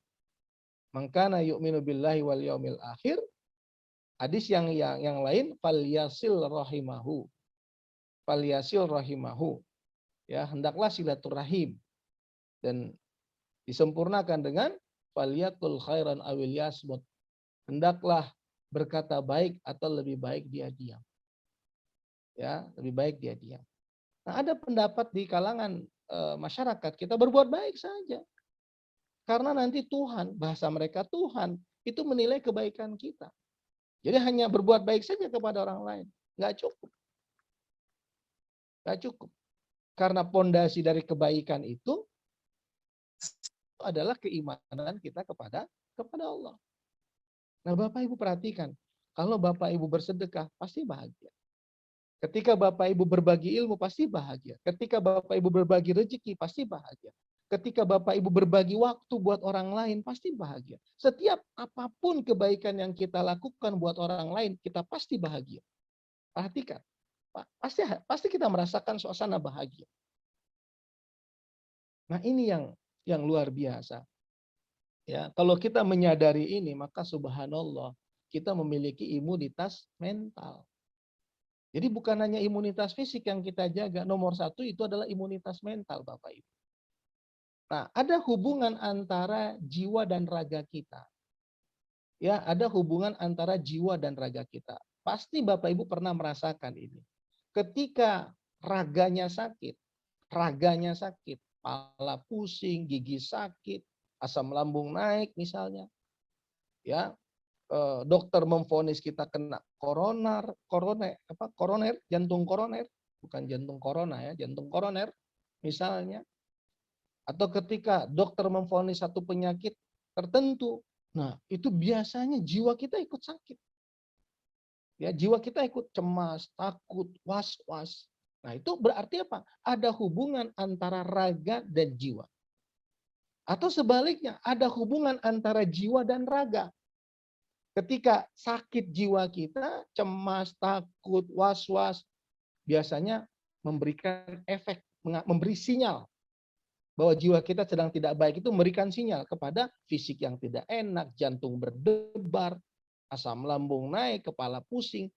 "Man kana yu'minu billahi wal yaumil akhir." Hadis yang lain, falyasil rahimahu. Falyasil rahimahu. Ya, hendaklah silaturahim dan disempurnakan dengan falyatul khairan awil yasmut. Hendaklah berkata baik atau lebih baik dia diam. Ya, lebih baik dia diam. Nah, ada pendapat di kalangan masyarakat kita berbuat baik saja. Karena nanti Tuhan, bahasa mereka Tuhan, itu menilai kebaikan kita. Jadi hanya berbuat baik saja kepada orang lain. Nggak cukup. Nggak cukup. Karena pondasi dari kebaikan itu adalah keimanan kita kepada Allah. Nah, Bapak Ibu perhatikan, kalau Bapak Ibu bersedekah pasti bahagia. Ketika Bapak Ibu berbagi ilmu pasti bahagia. Ketika Bapak Ibu berbagi rezeki pasti bahagia. Ketika Bapak Ibu berbagi waktu buat orang lain pasti bahagia. Setiap apapun kebaikan yang kita lakukan buat orang lain, kita pasti bahagia. Perhatikan, pasti kita merasakan suasana bahagia. Nah, ini yang luar biasa. Ya, kalau kita menyadari ini, maka subhanallah, kita memiliki imunitas mental. Jadi bukan hanya imunitas fisik yang kita jaga, nomor satu itu adalah imunitas mental, Bapak Ibu. Nah, ada hubungan antara jiwa dan raga kita. Ya, ada hubungan antara jiwa dan raga kita. Pasti Bapak Ibu pernah merasakan ini. Ketika raganya sakit, kepala pusing, gigi sakit, asam lambung naik misalnya, ya, dokter memvonis kita kena koroner, jantung koroner, bukan jantung corona ya, jantung koroner misalnya, atau ketika dokter memvonis satu penyakit tertentu, nah itu biasanya jiwa kita ikut sakit. Ya, jiwa kita ikut cemas, takut, was-was. Nah, itu berarti apa? Ada hubungan antara raga dan jiwa. Atau sebaliknya, ada hubungan antara jiwa dan raga. Ketika sakit jiwa kita, cemas, takut, was-was, biasanya memberikan efek, memberi sinyal bahwa jiwa kita sedang tidak baik, itu memberikan sinyal kepada fisik yang tidak enak, jantung berdebar, asam lambung naik, kepala pusing.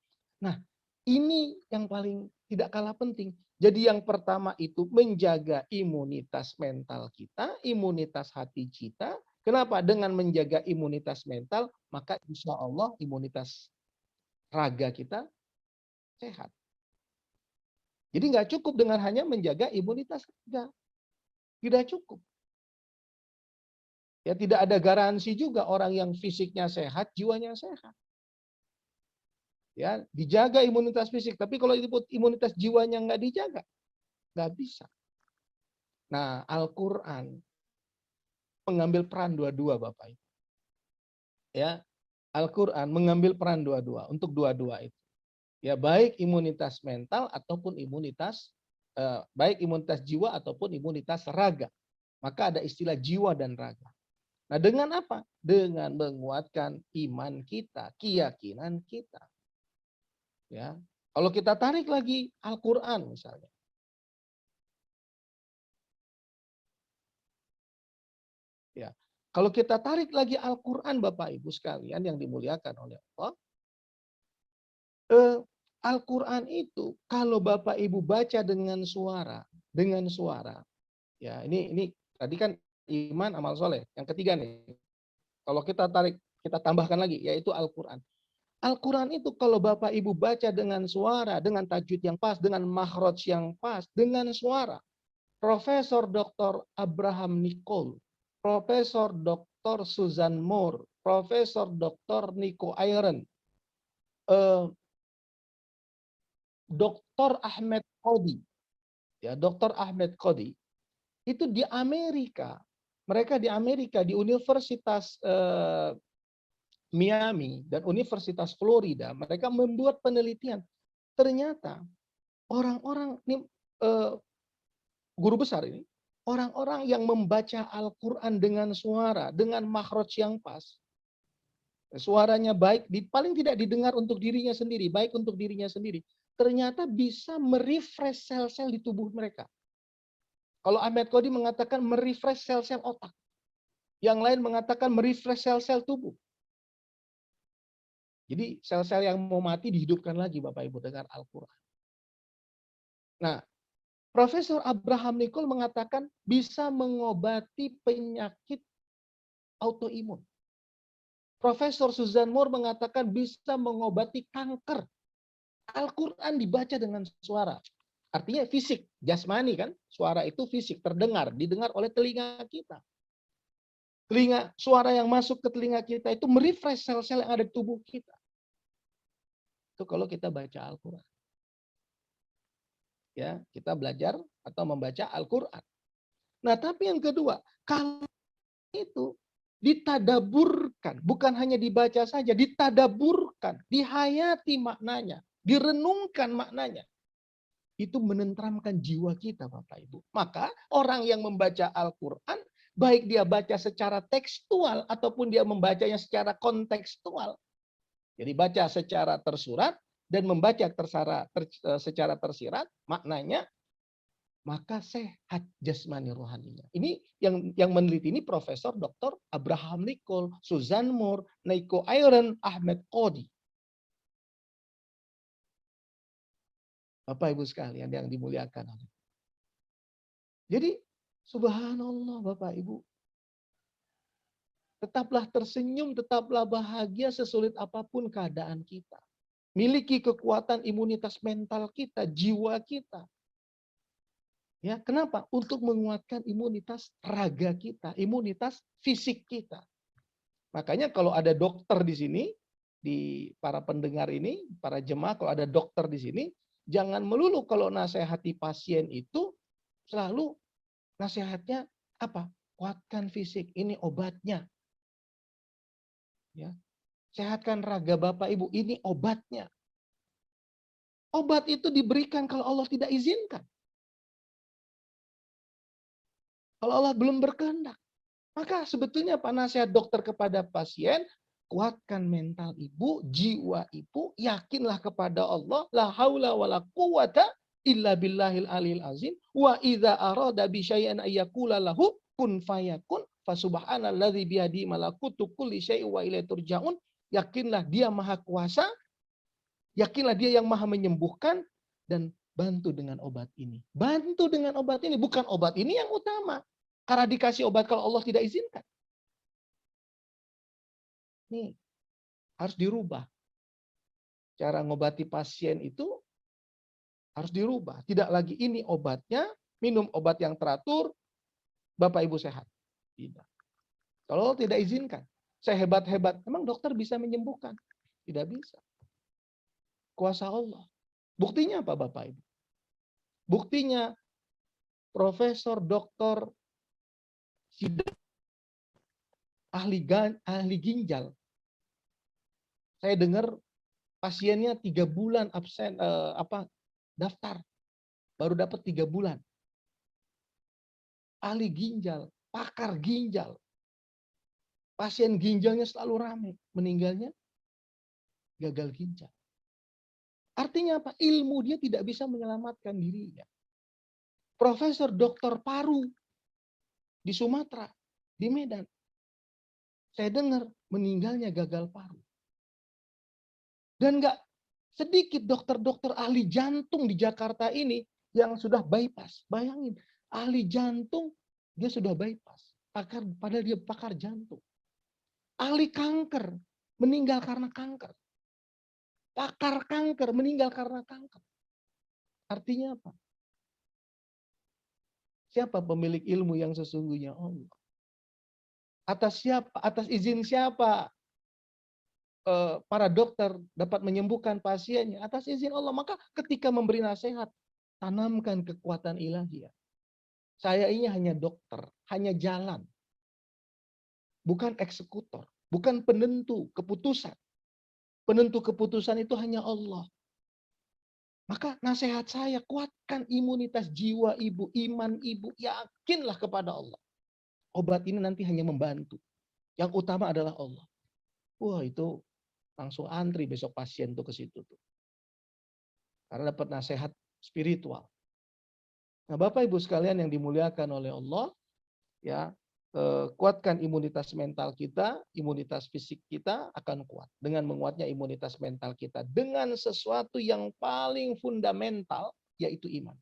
Nah, ini yang paling tidak kalah penting. Jadi yang pertama itu menjaga imunitas mental kita, imunitas hati kita. Kenapa? Dengan menjaga imunitas mental, maka insya Allah imunitas raga kita sehat. Jadi nggak cukup dengan hanya menjaga imunitas raga. Tidak cukup. Ya, tidak ada garansi juga orang yang fisiknya sehat, jiwanya sehat. Ya, dijaga imunitas fisik, tapi kalau imunitas jiwanya nggak dijaga, nggak bisa. Nah, Al-Quran mengambil peran dua-dua, Bapak Ibu. Ya, Al-Quran mengambil peran dua-dua untuk dua-dua itu. Ya, baik imunitas mental ataupun baik imunitas jiwa ataupun imunitas raga. Maka ada istilah jiwa dan raga. Nah, dengan apa? Dengan menguatkan iman kita, keyakinan kita. Ya. Kalau kita tarik lagi Al-Qur'an misalnya. Ya. Kalau kita tarik lagi Al-Qur'an Bapak Ibu sekalian yang dimuliakan oleh Allah, Al-Qur'an itu kalau Bapak Ibu baca dengan suara, ya ini tadi kan iman amal soleh. Yang ketiga nih, kalau kita tarik, kita tambahkan lagi, yaitu Al-Quran. Al-Quran itu kalau Bapak Ibu baca dengan suara, dengan tajwid yang pas, dengan makhraj yang pas, dengan suara. Profesor Dr. Abraham Nicole, Profesor Dr. Susan Moore, Profesor Dr. Nico Iron, Dr. Ahmed Qodi, ya Dr. Ahmed Qodi, itu di Amerika, mereka di Amerika di Universitas Miami dan Universitas Florida, mereka membuat penelitian. Ternyata orang-orang ini guru besar ini, orang-orang yang membaca Al-Quran dengan suara, dengan makhraj yang pas, suaranya baik, paling tidak didengar untuk dirinya sendiri, baik untuk dirinya sendiri, ternyata bisa merefresh sel-sel di tubuh mereka. Kalau Ahmed Qodi mengatakan merefresh sel-sel otak, yang lain mengatakan merefresh sel-sel tubuh. Jadi sel-sel yang mau mati dihidupkan lagi Bapak Ibu dengan Al-Quran. Nah, Profesor Abraham Nicole mengatakan bisa mengobati penyakit autoimun. Profesor Susan Moore mengatakan bisa mengobati kanker. Al-Quran dibaca dengan suara. Artinya fisik, jasmani kan. Suara itu fisik, terdengar, didengar oleh telinga kita. Suara yang masuk ke telinga kita itu merefresh sel-sel yang ada di tubuh kita. Itu kalau kita baca Al-Quran. Ya, kita belajar atau membaca Al-Quran. Nah, tapi yang kedua, kalau itu ditadaburkan, bukan hanya dibaca saja, ditadaburkan, dihayati maknanya, direnungkan maknanya. Itu menenteramkan jiwa kita, Bapak Ibu. Maka orang yang membaca Al-Quran, baik dia baca secara tekstual ataupun dia membacanya secara kontekstual. Jadi baca secara tersurat dan membaca secara tersirat, maknanya maka sehat jasmani rohaninya. Ini yang meneliti ini Profesor Dr. Abraham Nicole, Susan Moore, Nico Iron, Ahmed Qodi. Bapak Ibu sekalian yang dimuliakan. Jadi subhanallah Bapak Ibu. Tetaplah tersenyum, tetaplah bahagia sesulit apapun keadaan kita. Miliki kekuatan imunitas mental kita, jiwa kita. Ya, kenapa? Untuk menguatkan imunitas raga kita, imunitas fisik kita. Makanya kalau ada dokter di sini, di para pendengar ini, para jemaah, kalau ada dokter di sini, jangan melulu kalau nasihati pasien itu selalu nasihatnya Apa? Kuatkan fisik, ini obatnya. Ya. Sehatkan raga Bapak Ibu, ini obatnya. Obat itu diberikan kalau Allah tidak izinkan. Kalau Allah belum berkehendak. Maka sebetulnya apa nasihat dokter kepada pasien? Kuatkan mental ibu, jiwa ibu, yakinlah kepada Allah, la haula wala quwata illa billahil alil azim, wa idza arada bi syai'in ayyakula lahu kun fayakun, fa subhanalladzi biyadihi malakutu kulli syai'in wa ilaihi turja'un. Yakinlah dia maha kuasa, yakinlah dia yang maha menyembuhkan, dan bantu dengan obat ini. Bantu dengan obat ini, bukan obat ini yang utama. Karena dikasih obat kalau Allah tidak izinkan. Nih, harus dirubah. Cara ngobati pasien itu harus dirubah. Tidak lagi ini obatnya, minum obat yang teratur, Bapak Ibu sehat. Tidak. Kalau Allah tidak izinkan, sehebat-hebat, memang dokter bisa menyembuhkan? Tidak bisa. Kuasa Allah. Buktinya apa Bapak Ibu? Buktinya profesor, dokter, ahli ginjal. Saya dengar pasiennya 3 bulan absen daftar, baru dapat 3 bulan. Ahli ginjal, pakar ginjal, pasien ginjalnya selalu ramai, meninggalnya gagal ginjal. Artinya apa? Ilmu dia tidak bisa menyelamatkan dirinya. Profesor dokter paru di Sumatera, di Medan, saya dengar meninggalnya gagal paru. Dan nggak sedikit dokter-dokter ahli jantung di Jakarta ini yang sudah bypass. Bayangin, ahli jantung dia sudah bypass. Padahal dia pakar jantung. Ahli kanker meninggal karena kanker. Pakar kanker meninggal karena kanker. Artinya apa? Siapa pemilik ilmu yang sesungguhnya? Allah. Atas siapa? Atas izin siapa? Para dokter dapat menyembuhkan pasiennya atas izin Allah. Maka ketika memberi nasihat, tanamkan kekuatan ilahiyah. Saya ini hanya dokter, hanya jalan. Bukan eksekutor, bukan penentu keputusan. Penentu keputusan itu hanya Allah. Maka nasihat saya, kuatkan imunitas jiwa ibu, iman ibu, yakinlah kepada Allah. Obat ini nanti hanya membantu. Yang utama adalah Allah. Wah, itu langsung antri besok pasien tuh ke situ tuh. Karena dapat nasihat spiritual. Nah, Bapak Ibu sekalian yang dimuliakan oleh Allah, ya, kuatkan imunitas mental kita, imunitas fisik kita akan kuat. Dengan menguatnya imunitas mental kita dengan sesuatu yang paling fundamental, yaitu iman.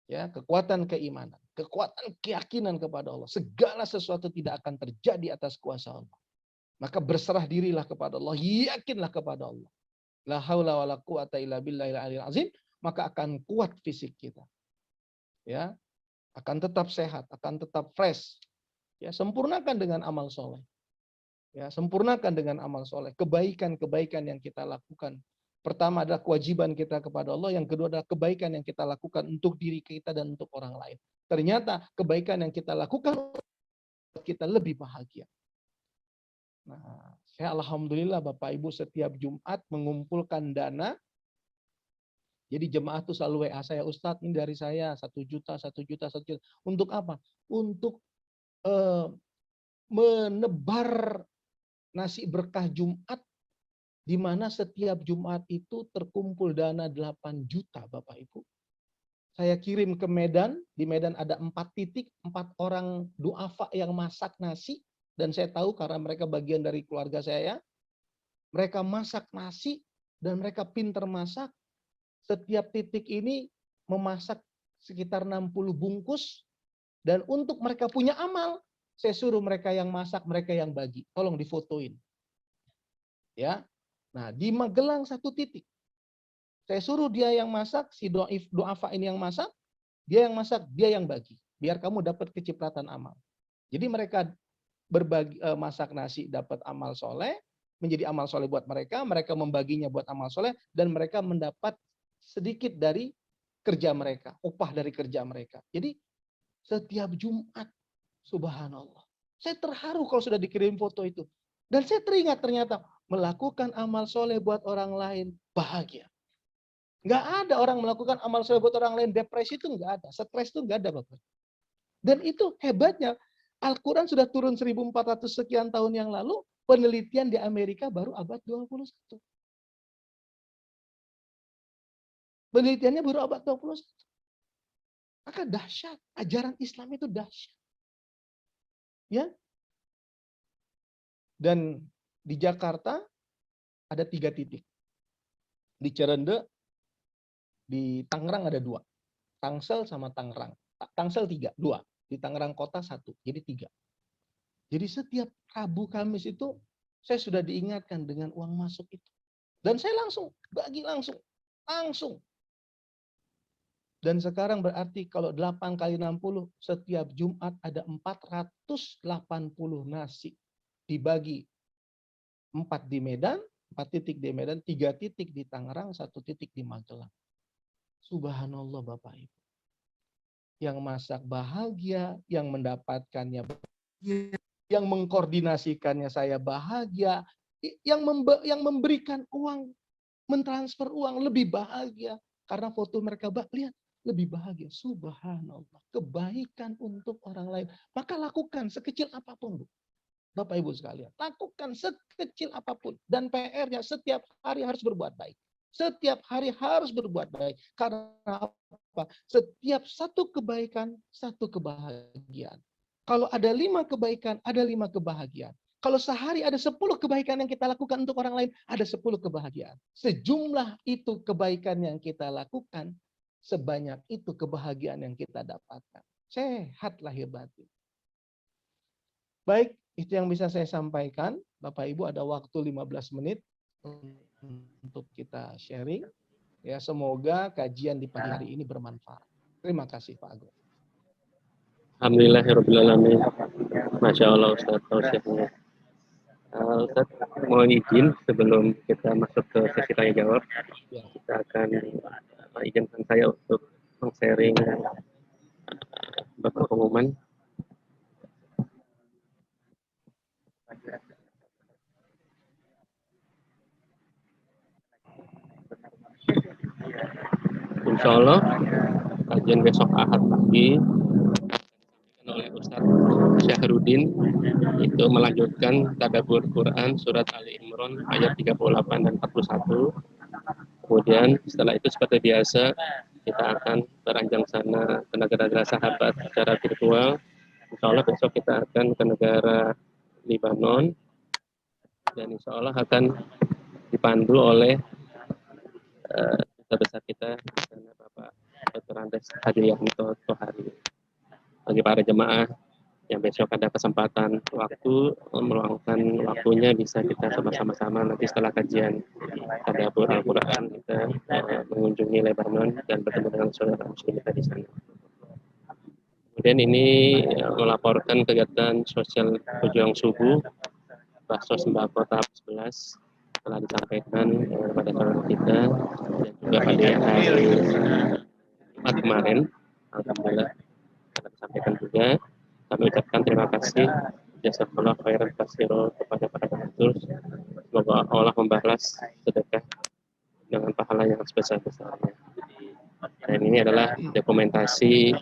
Ya, kekuatan keimanan, kekuatan keyakinan kepada Allah. Segala sesuatu tidak akan terjadi atas kuasa Allah. Maka berserah dirilah kepada Allah, yakinlah kepada Allah. La haula wala quwata illa billahil aliyil azim, maka akan kuat fisik kita. Ya, akan tetap sehat, akan tetap fresh. Ya, sempurnakan dengan amal soleh. Ya, sempurnakan dengan amal soleh. Kebaikan-kebaikan yang kita lakukan. Pertama adalah kewajiban kita kepada Allah. Yang kedua adalah kebaikan yang kita lakukan untuk diri kita dan untuk orang lain. Ternyata kebaikan yang kita lakukan kita lebih bahagia. Nah, saya alhamdulillah Bapak Ibu setiap Jumat mengumpulkan dana. Jadi jemaah itu selalu WA saya, Ustadz ini dari saya 1 juta, 1 juta, 1 juta. Untuk apa? Untuk menebar nasi berkah Jumat, di mana setiap Jumat itu terkumpul dana 8 juta Bapak Ibu. Saya kirim ke Medan, di Medan ada 4 titik, 4 orang duafa yang masak nasi. Dan saya tahu karena mereka bagian dari keluarga saya, mereka masak nasi dan mereka pintar masak. Setiap titik ini memasak sekitar 60 bungkus. Dan untuk mereka punya amal, saya suruh mereka yang masak, mereka yang bagi. Tolong difotoin. Ya. Nah, di Magelang 1 titik. Saya suruh dia yang masak, si duafa ini yang masak, dia yang masak, dia yang bagi. Biar kamu dapat kecipratan amal. Jadi mereka berbagi, masak nasi dapat amal soleh, menjadi amal soleh buat mereka, mereka membaginya buat amal soleh, dan mereka mendapat sedikit dari kerja mereka, upah dari kerja mereka. Jadi Setiap Jumat. Subhanallah. Saya terharu kalau sudah dikirim foto itu. Dan saya teringat ternyata melakukan amal soleh buat orang lain bahagia. Nggak ada orang melakukan amal soleh buat orang lain depresi itu nggak ada. Stres itu nggak ada, Bapak. Dan itu hebatnya. Al-Quran sudah turun 1400 sekian tahun yang lalu. Penelitian di Amerika baru abad 21. Penelitiannya baru abad 21. Maka dahsyat. Ajaran Islam itu dahsyat. Ya. Dan di Jakarta ada 3 titik. Di Cerende, di Tangerang ada 2. Tangsel sama Tangerang. Tangsel 3, 2. Di Tangerang Kota 1, jadi 3. Jadi setiap Rabu Kamis itu saya sudah diingatkan dengan uang masuk itu. Dan saya langsung bagi langsung. Dan sekarang berarti kalau 8 kali 60 setiap Jumat ada 480 nasi. Dibagi 4 di Medan, 4 titik di Medan, 3 titik di Tangerang, 1 titik di Magelang. Subhanallah Bapak Ibu. Yang masak bahagia, yang mendapatkannya bahagia, yang mengkoordinasikannya saya bahagia, yang memberikan uang, mentransfer uang lebih bahagia. Karena foto mereka, lihat, lebih bahagia. Subhanallah. Kebaikan untuk orang lain. Maka lakukan sekecil apapun, Bu. Bapak Ibu sekalian, lakukan sekecil apapun. Dan PR-nya setiap hari harus berbuat baik. Setiap hari harus berbuat baik. Karena apa? Setiap satu kebaikan, satu kebahagiaan. Kalau ada 5 kebaikan, ada 5 kebahagiaan. Kalau sehari ada 10 kebaikan yang kita lakukan untuk orang lain, ada 10 kebahagiaan. Sejumlah itu kebaikan yang kita lakukan, sebanyak itu kebahagiaan yang kita dapatkan. Sehat lahir batin. Baik, itu yang bisa saya sampaikan. Bapak Ibu ada waktu 15 menit untuk kita sharing. Ya, semoga kajian di pagi hari ini bermanfaat. Terima kasih Pak Agung. Alhamdulillahirrahmanirrahim. Masya Allah Ustaz tausiahnya. Ustaz, mohon izin sebelum kita masuk ke sesi tanya jawab, kita akan izinkan saya untuk sharing beberapa pengumuman. Insya Allah kajian besok Ahad pagi oleh Ustadz Syahrudin itu melanjutkan tadabbur Quran surat Ali Imran ayat 38 dan 41. Kemudian setelah itu seperti biasa kita akan beranjang sana ke negara-negara sahabat secara virtual. Insya Allah besok kita akan ke negara Libanon dan insya Allah akan dipandu oleh besar kita Bapak Dr. Andes Hadiyanto Tohari. Bagi para jemaah yang besok ada kesempatan waktu meluangkan waktunya bisa kita sama-sama nanti setelah kajian tadabbur Al-Quran kita mengunjungi Lebanon dan bertemu dengan saudara muslim kita di sana. Kemudian ini melaporkan kegiatan sosial pejuang subuh baksos sembako tahap 11 telah disampaikan kepada saudara kita dan juga pada hari Jumat kemarin. Alhamdulillah telah disampaikan juga. Kami ucapkan terima kasih jazakallahu khairan katsira kepada para donatur. Semoga Allah membalas sedekah dengan pahala yang sebesar-besarnya. Dan ini adalah dokumentasi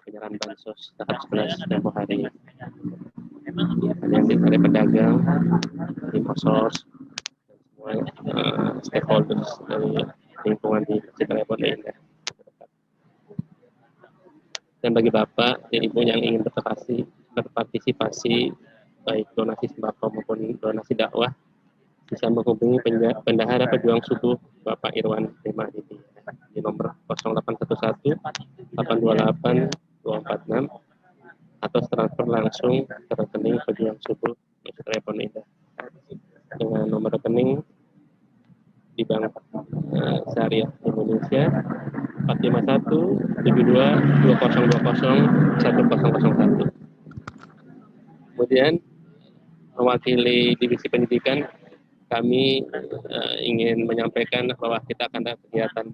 penyerahan bansos tahap 11 tempoh hari yang dari pedagang, infosors, dan semua stakeholders dari lingkungan di sekitar Pondok Indah. Dan bagi Bapak dan Ibu yang ingin berpartisipasi baik donasi sembako maupun donasi dakwah bisa menghubungi Bendahara Pejuang Subuh Bapak Irwan Primahidi di nomor 0811 828 246 atau transfer langsung ke rekening Pejuang Subuh Majelis Pondok Indah dengan nomor rekening di Bank Syariah Indonesia 451 72 2020 1001. Kemudian mewakili divisi pendidikan, kami ingin menyampaikan bahwa kita akan ada kegiatan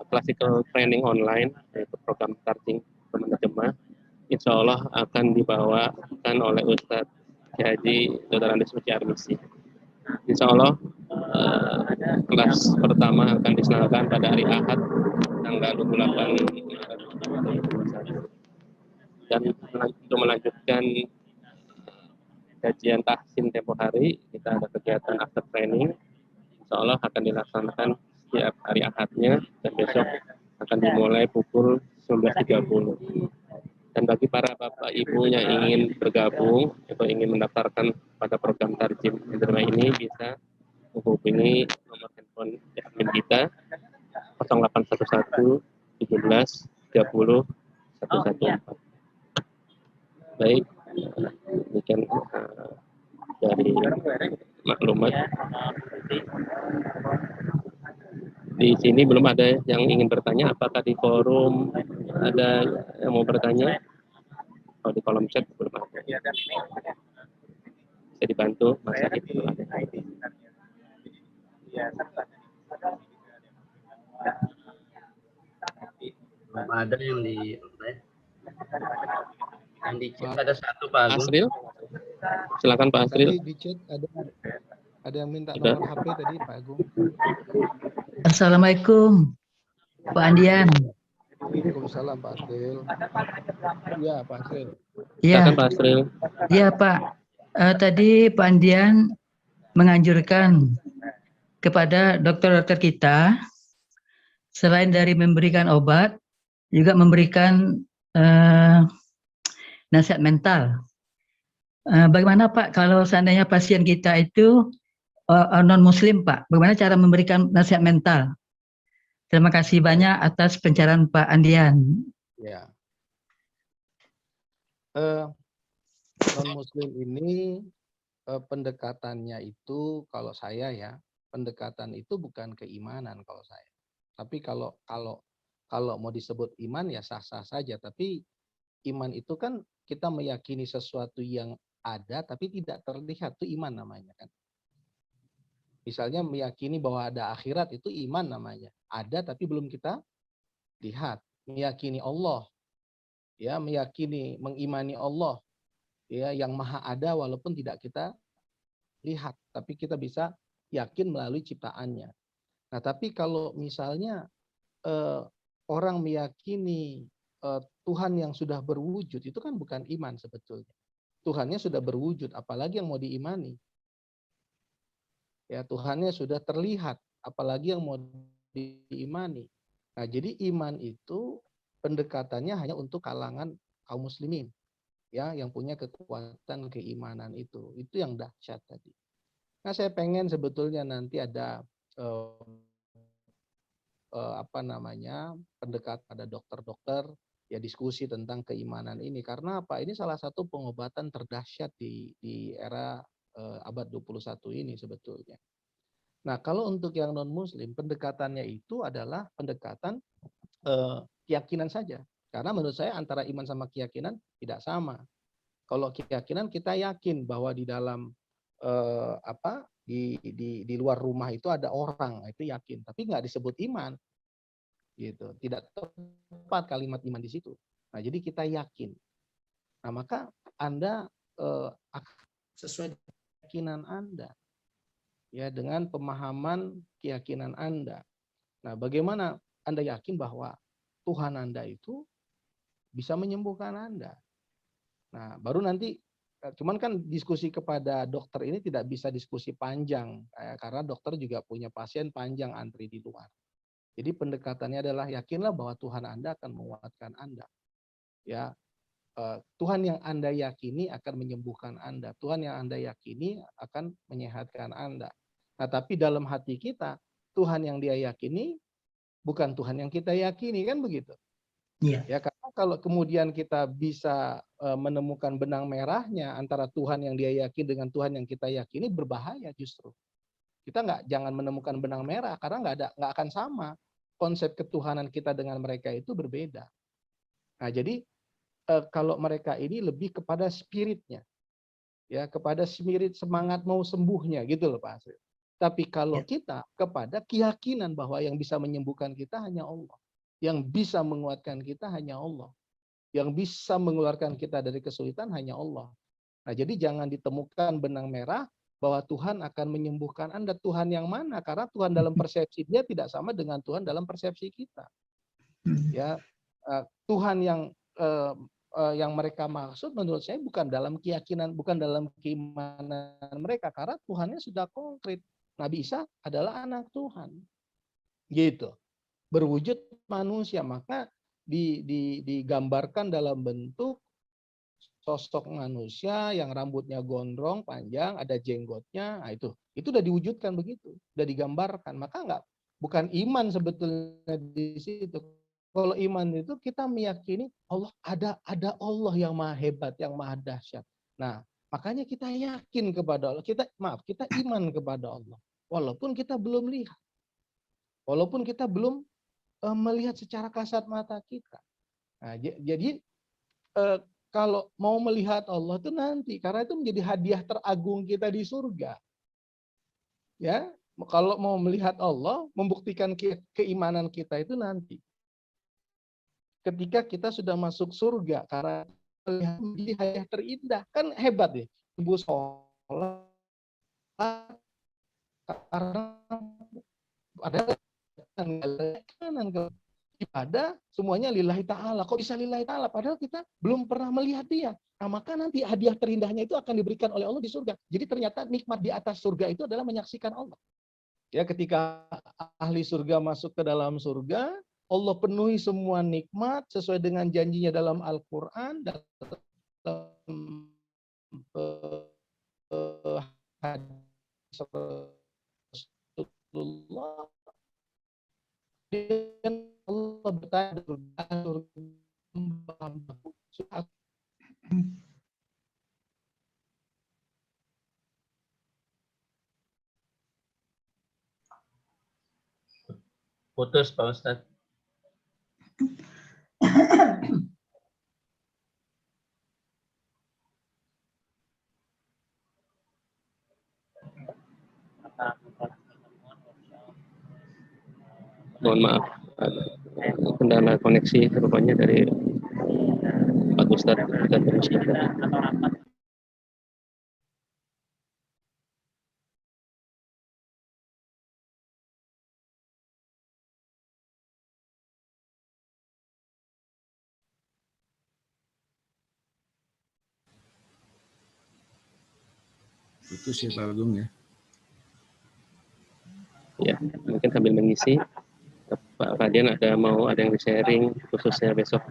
classical training online, yaitu program starting teman-teman jemaah, insya Allah akan dibawakan oleh Ustadz Haji Dr. Andes Uci Armisi. Insya Allah kelas pertama akan diselenggarakan pada hari Ahad tanggal 28 Maret 2021. Dan untuk melanjutkan kajian tahsin tempo hari, kita ada kegiatan after training. Insya Allah akan dilaksanakan setiap hari Ahadnya dan besok akan dimulai pukul 19.30. Dan bagi para bapak ibu yang ingin bergabung atau ingin mendaftarkan pada program Tarjim Interma ini bisa menghubungi nomor handphone admin kita 0811 17 30 114. Baik, demikian dari maklumat. Di sini belum ada yang ingin bertanya. Apakah di forum ada yang mau bertanya? Kalau di kolom chat belum ada. Bisa dibantu Mas Syahid. Belum ada yang di chat ada satu Pak Agung. Asril, silakan Pak Asril. Tadi di chat ada yang minta nomor HP tadi Pak Agung. Assalamualaikum Pak Andian. Waalaikumsalam Pak Asril. Iya Pak Asril. Ya, Silakan Pak Asril. ya Pak. Tadi Pak Andian menganjurkan kepada dokter-dokter kita selain dari memberikan obat juga memberikan nasihat mental. Bagaimana Pak kalau seandainya pasien kita itu non muslim Pak, bagaimana cara memberikan nasihat mental? Terima kasih banyak atas pencerahan Pak Andian. Ya. Non muslim ini pendekatannya itu kalau saya ya, pendekatan itu bukan keimanan kalau saya. Tapi kalau mau disebut iman ya sah-sah saja, tapi iman itu kan kita meyakini sesuatu yang ada tapi tidak terlihat, itu iman namanya kan. Misalnya meyakini bahwa ada akhirat itu iman namanya. Ada tapi belum kita lihat. Meyakini Allah, ya meyakini, mengimani Allah, ya yang maha ada walaupun tidak kita lihat, tapi kita bisa yakin melalui ciptaannya. Nah, tapi kalau misalnya orang meyakini Tuhan yang sudah berwujud, itu kan bukan iman sebetulnya. Tuhannya sudah berwujud, apalagi yang mau diimani. Ya, Tuhannya sudah terlihat, apalagi yang mau diimani. Nah, jadi iman itu pendekatannya hanya untuk kalangan kaum muslimin, ya, yang punya kekuatan keimanan itu yang dahsyat tadi. Nah, saya pengen sebetulnya nanti ada pendekat pada dokter-dokter ya diskusi tentang keimanan ini, karena apa? Ini salah satu pengobatan terdahsyat di era abad 21 ini sebetulnya. Nah, kalau untuk yang non muslim pendekatannya itu adalah pendekatan keyakinan saja. Karena menurut saya antara iman sama keyakinan tidak sama. Kalau keyakinan kita yakin bahwa di dalam di luar rumah itu ada orang, itu yakin, tapi nggak disebut iman. Gitu. Tidak tepat kalimat iman di situ. Nah, jadi kita yakin. Nah, maka Anda sesuai keyakinan Anda. Ya, dengan pemahaman keyakinan Anda. Nah, bagaimana Anda yakin bahwa Tuhan Anda itu bisa menyembuhkan Anda? Nah, baru nanti, cuman kan diskusi kepada dokter ini tidak bisa diskusi panjang, karena dokter juga punya pasien panjang antri di luar. Jadi pendekatannya adalah yakinlah bahwa Tuhan Anda akan menguatkan Anda. Ya, Tuhan yang Anda yakini akan menyembuhkan Anda. Tuhan yang Anda yakini akan menyehatkan Anda. Nah, tapi dalam hati kita, Tuhan yang dia yakini bukan Tuhan yang kita yakini, kan begitu? Iya. Ya, karena kalau kemudian kita bisa menemukan benang merahnya antara Tuhan yang dia yakini dengan Tuhan yang kita yakini, berbahaya justru. Kita jangan menemukan benang merah karena nggak akan sama. Konsep ketuhanan kita dengan mereka itu berbeda. Nah, jadi kalau mereka ini lebih kepada spiritnya, ya, kepada spirit semangat mau sembuhnya gitu loh Pak Asri. Tapi kalau kita kepada keyakinan bahwa yang bisa menyembuhkan kita hanya Allah, yang bisa menguatkan kita hanya Allah. Yang bisa mengeluarkan kita dari kesulitan hanya Allah. Nah, jadi jangan ditemukan benang merah bahwa Tuhan akan menyembuhkan Anda. Tuhan yang mana? Karena Tuhan dalam persepsi dia tidak sama dengan Tuhan dalam persepsi kita. Ya, Tuhan yang mereka maksud menurut saya bukan dalam keyakinan, bukan dalam keimanan mereka, karena Tuhannya sudah konkret. Nabi Isa adalah anak Tuhan. Gitu. Berwujud manusia, maka digambarkan dalam bentuk sosok manusia yang rambutnya gondrong, panjang, ada jenggotnya. Nah, itu udah diwujudkan begitu, udah digambarkan. Maka bukan iman sebetulnya di situ. Kalau iman itu kita meyakini Allah ada Allah yang maha hebat, yang maha dahsyat. Nah, makanya kita yakin kepada Allah. Kita iman kepada Allah. Walaupun kita belum lihat. Walaupun kita belum melihat secara kasat mata kita. Nah, jadi kalau mau melihat Allah itu nanti, karena itu menjadi hadiah teragung kita di surga. Ya, kalau mau melihat Allah, membuktikan keimanan kita itu nanti. Ketika kita sudah masuk surga, karena melihat menjadi hadiah terindah, kan hebat ya. Ibu sholat karena ada kanan ibadah semuanya lillahi ta'ala. Kok bisa lillahi ta'ala? Padahal kita belum pernah melihat dia. Nah, maka nanti hadiah terindahnya itu akan diberikan oleh Allah di surga. Jadi ternyata nikmat di atas surga itu adalah menyaksikan Allah. Ya, ketika ahli surga masuk ke dalam surga, Allah penuhi semua nikmat sesuai dengan janjinya dalam Al-Quran, dalam hadis Rasulullah. Dan Allah bertanya Putus Pak Ustadz. Mohon maaf, ada kendala koneksi rupanya dari Pak Ustadz. Kita permisi. Putus ya Pak Agung ya. Ya, mungkin sambil mengisi, Pak Radian ada yang di-sharing khususnya besok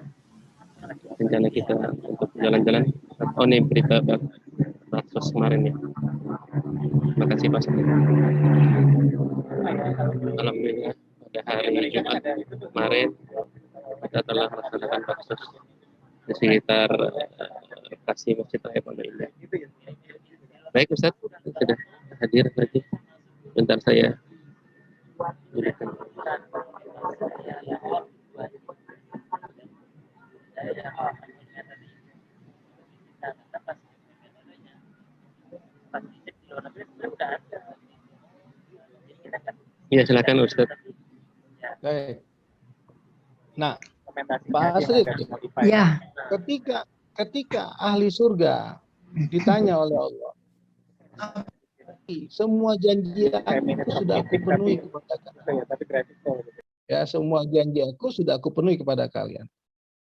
rencana kita untuk jalan-jalan. Oh, ini berita Baksos kemarin ya. Terima kasih Pak. Alhamdulillah pada hari Jumat kemarin kita telah melaksanakan Baksos di sekitar lokasi Masjid Raya Pondok Indah. Baik Ustaz, sudah hadir lagi. Bentar saya berikan. Ya, silakan Ustaz. Baik. Nah, Pak Asri, Ya, ketika ahli surga ditanya oleh Allah, semua janji aku sudah aku penuhi kepada kalian. Ya, semua janji aku sudah aku penuhi kepada kalian.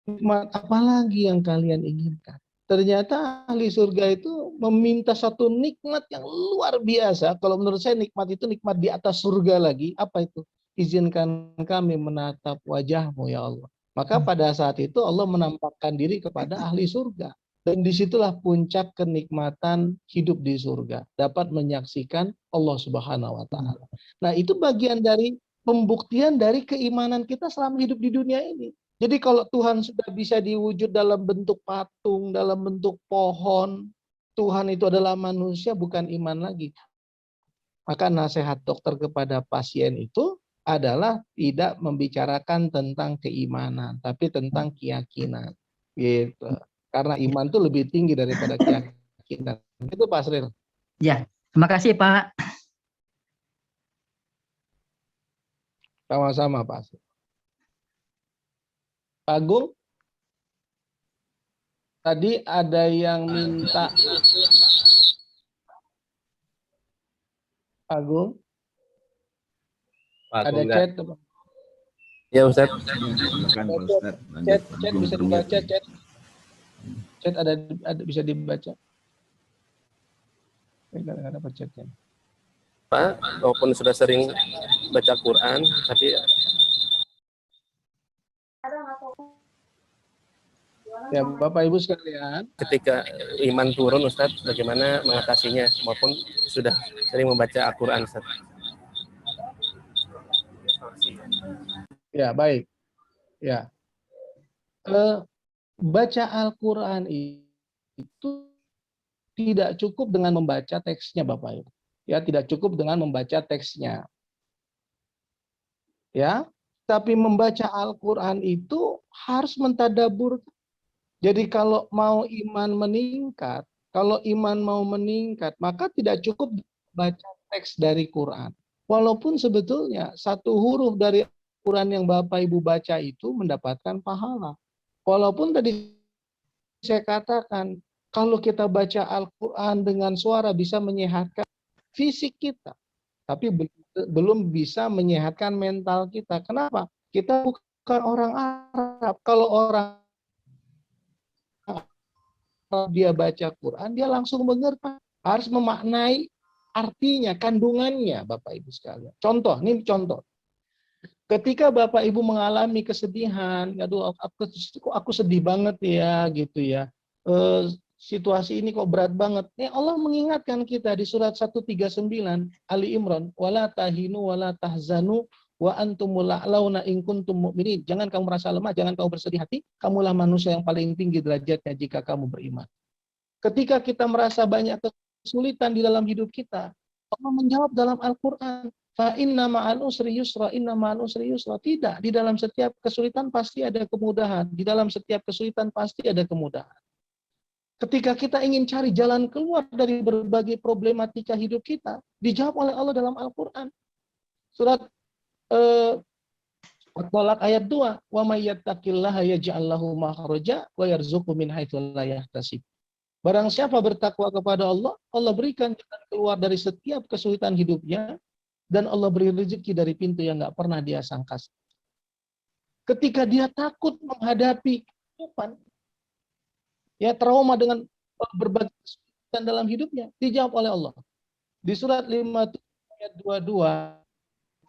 Nikmat apa lagi yang kalian inginkan? Ternyata ahli surga itu meminta satu nikmat yang luar biasa. Kalau menurut saya nikmat itu nikmat di atas surga lagi. Apa itu? Izinkan kami menatap wajahmu ya Allah. Maka pada saat itu Allah menampakkan diri kepada ahli surga. Dan disitulah puncak kenikmatan hidup di surga. Dapat menyaksikan Allah Subhanahu wa Ta'ala. Nah, itu bagian dari pembuktian dari keimanan kita selama hidup di dunia ini. Jadi kalau Tuhan sudah bisa diwujud dalam bentuk patung, dalam bentuk pohon, Tuhan itu adalah manusia, bukan iman lagi. Maka nasihat dokter kepada pasien itu adalah tidak membicarakan tentang keimanan, tapi tentang keyakinan. Gitu. Karena iman itu lebih tinggi daripada keyakinan. Itu Pak Sril. ya. Terima kasih Pak. Sama-sama Pak Sril. Pak Agung? Tadi ada yang minta Agung, Pak ada Agung chat, Ya Ustaz. Silakan Pak Ustadz, lanjut. chat bisa Bermute. dibaca, chat ada bisa dibaca. Nggak dapat chatnya. Pak, walaupun sudah sering baca Quran, tapi Ya Bapak Ibu sekalian, ketika iman turun Ustaz, bagaimana mengatasinya maupun sudah sering membaca Al-Quran Ustaz? ya baik, ya baca Al-Quran itu tidak cukup dengan membaca teksnya Bapak Ibu. Ya, tidak cukup dengan membaca teksnya. Ya, tapi membaca Al-Quran itu harus mentadabur. Jadi kalau mau iman meningkat, maka tidak cukup baca teks dari Quran. Walaupun sebetulnya satu huruf dari Quran yang Bapak Ibu baca itu mendapatkan pahala. Walaupun tadi saya katakan, kalau kita baca Al-Quran dengan suara bisa menyehatkan fisik kita, tapi belum bisa menyehatkan mental kita. Kenapa? Kita bukan orang Arab. Kalau orang dia baca Quran, dia langsung mengerti, harus memaknai artinya, kandungannya, Bapak Ibu sekalian. Contoh, ini contoh. Ketika Bapak Ibu mengalami kesedihan, aduh aku sedih banget ya, gitu ya. Situasi ini kok berat banget. Allah mengingatkan kita di surat 139 Ali Imran, wala tahinu wala tahzanu wa antumul la'launa in kuntum mu'minin. Jangan kamu merasa lemah, jangan kamu bersedih hati, kamulah manusia yang paling tinggi derajatnya jika kamu beriman. Ketika kita merasa banyak kesulitan di dalam hidup kita, Allah menjawab dalam Al-Qur'an, fa inna ma'al usri yusra, inna ma'al usri yusra. Tidak, di dalam setiap kesulitan pasti ada kemudahan. Di dalam setiap kesulitan pasti ada kemudahan. Ketika kita ingin cari jalan keluar dari berbagai problematika hidup kita, dijawab oleh Allah dalam Al-Quran. Surat At-Tolak ayat 2, wa may yattaqillaha yaj'al lahu makhraja wa yarzuqhu min haitsu la yahtasib. Barang siapa bertakwa kepada Allah, Allah berikan jalan keluar dari setiap kesulitan hidupnya, dan Allah beri rezeki dari pintu yang nggak pernah dia sangka. Ketika dia takut menghadapi kehidupan, ya trauma dengan berbagai kesulitan dalam hidupnya, dijawab oleh Allah. Di surat 57 ayat 22,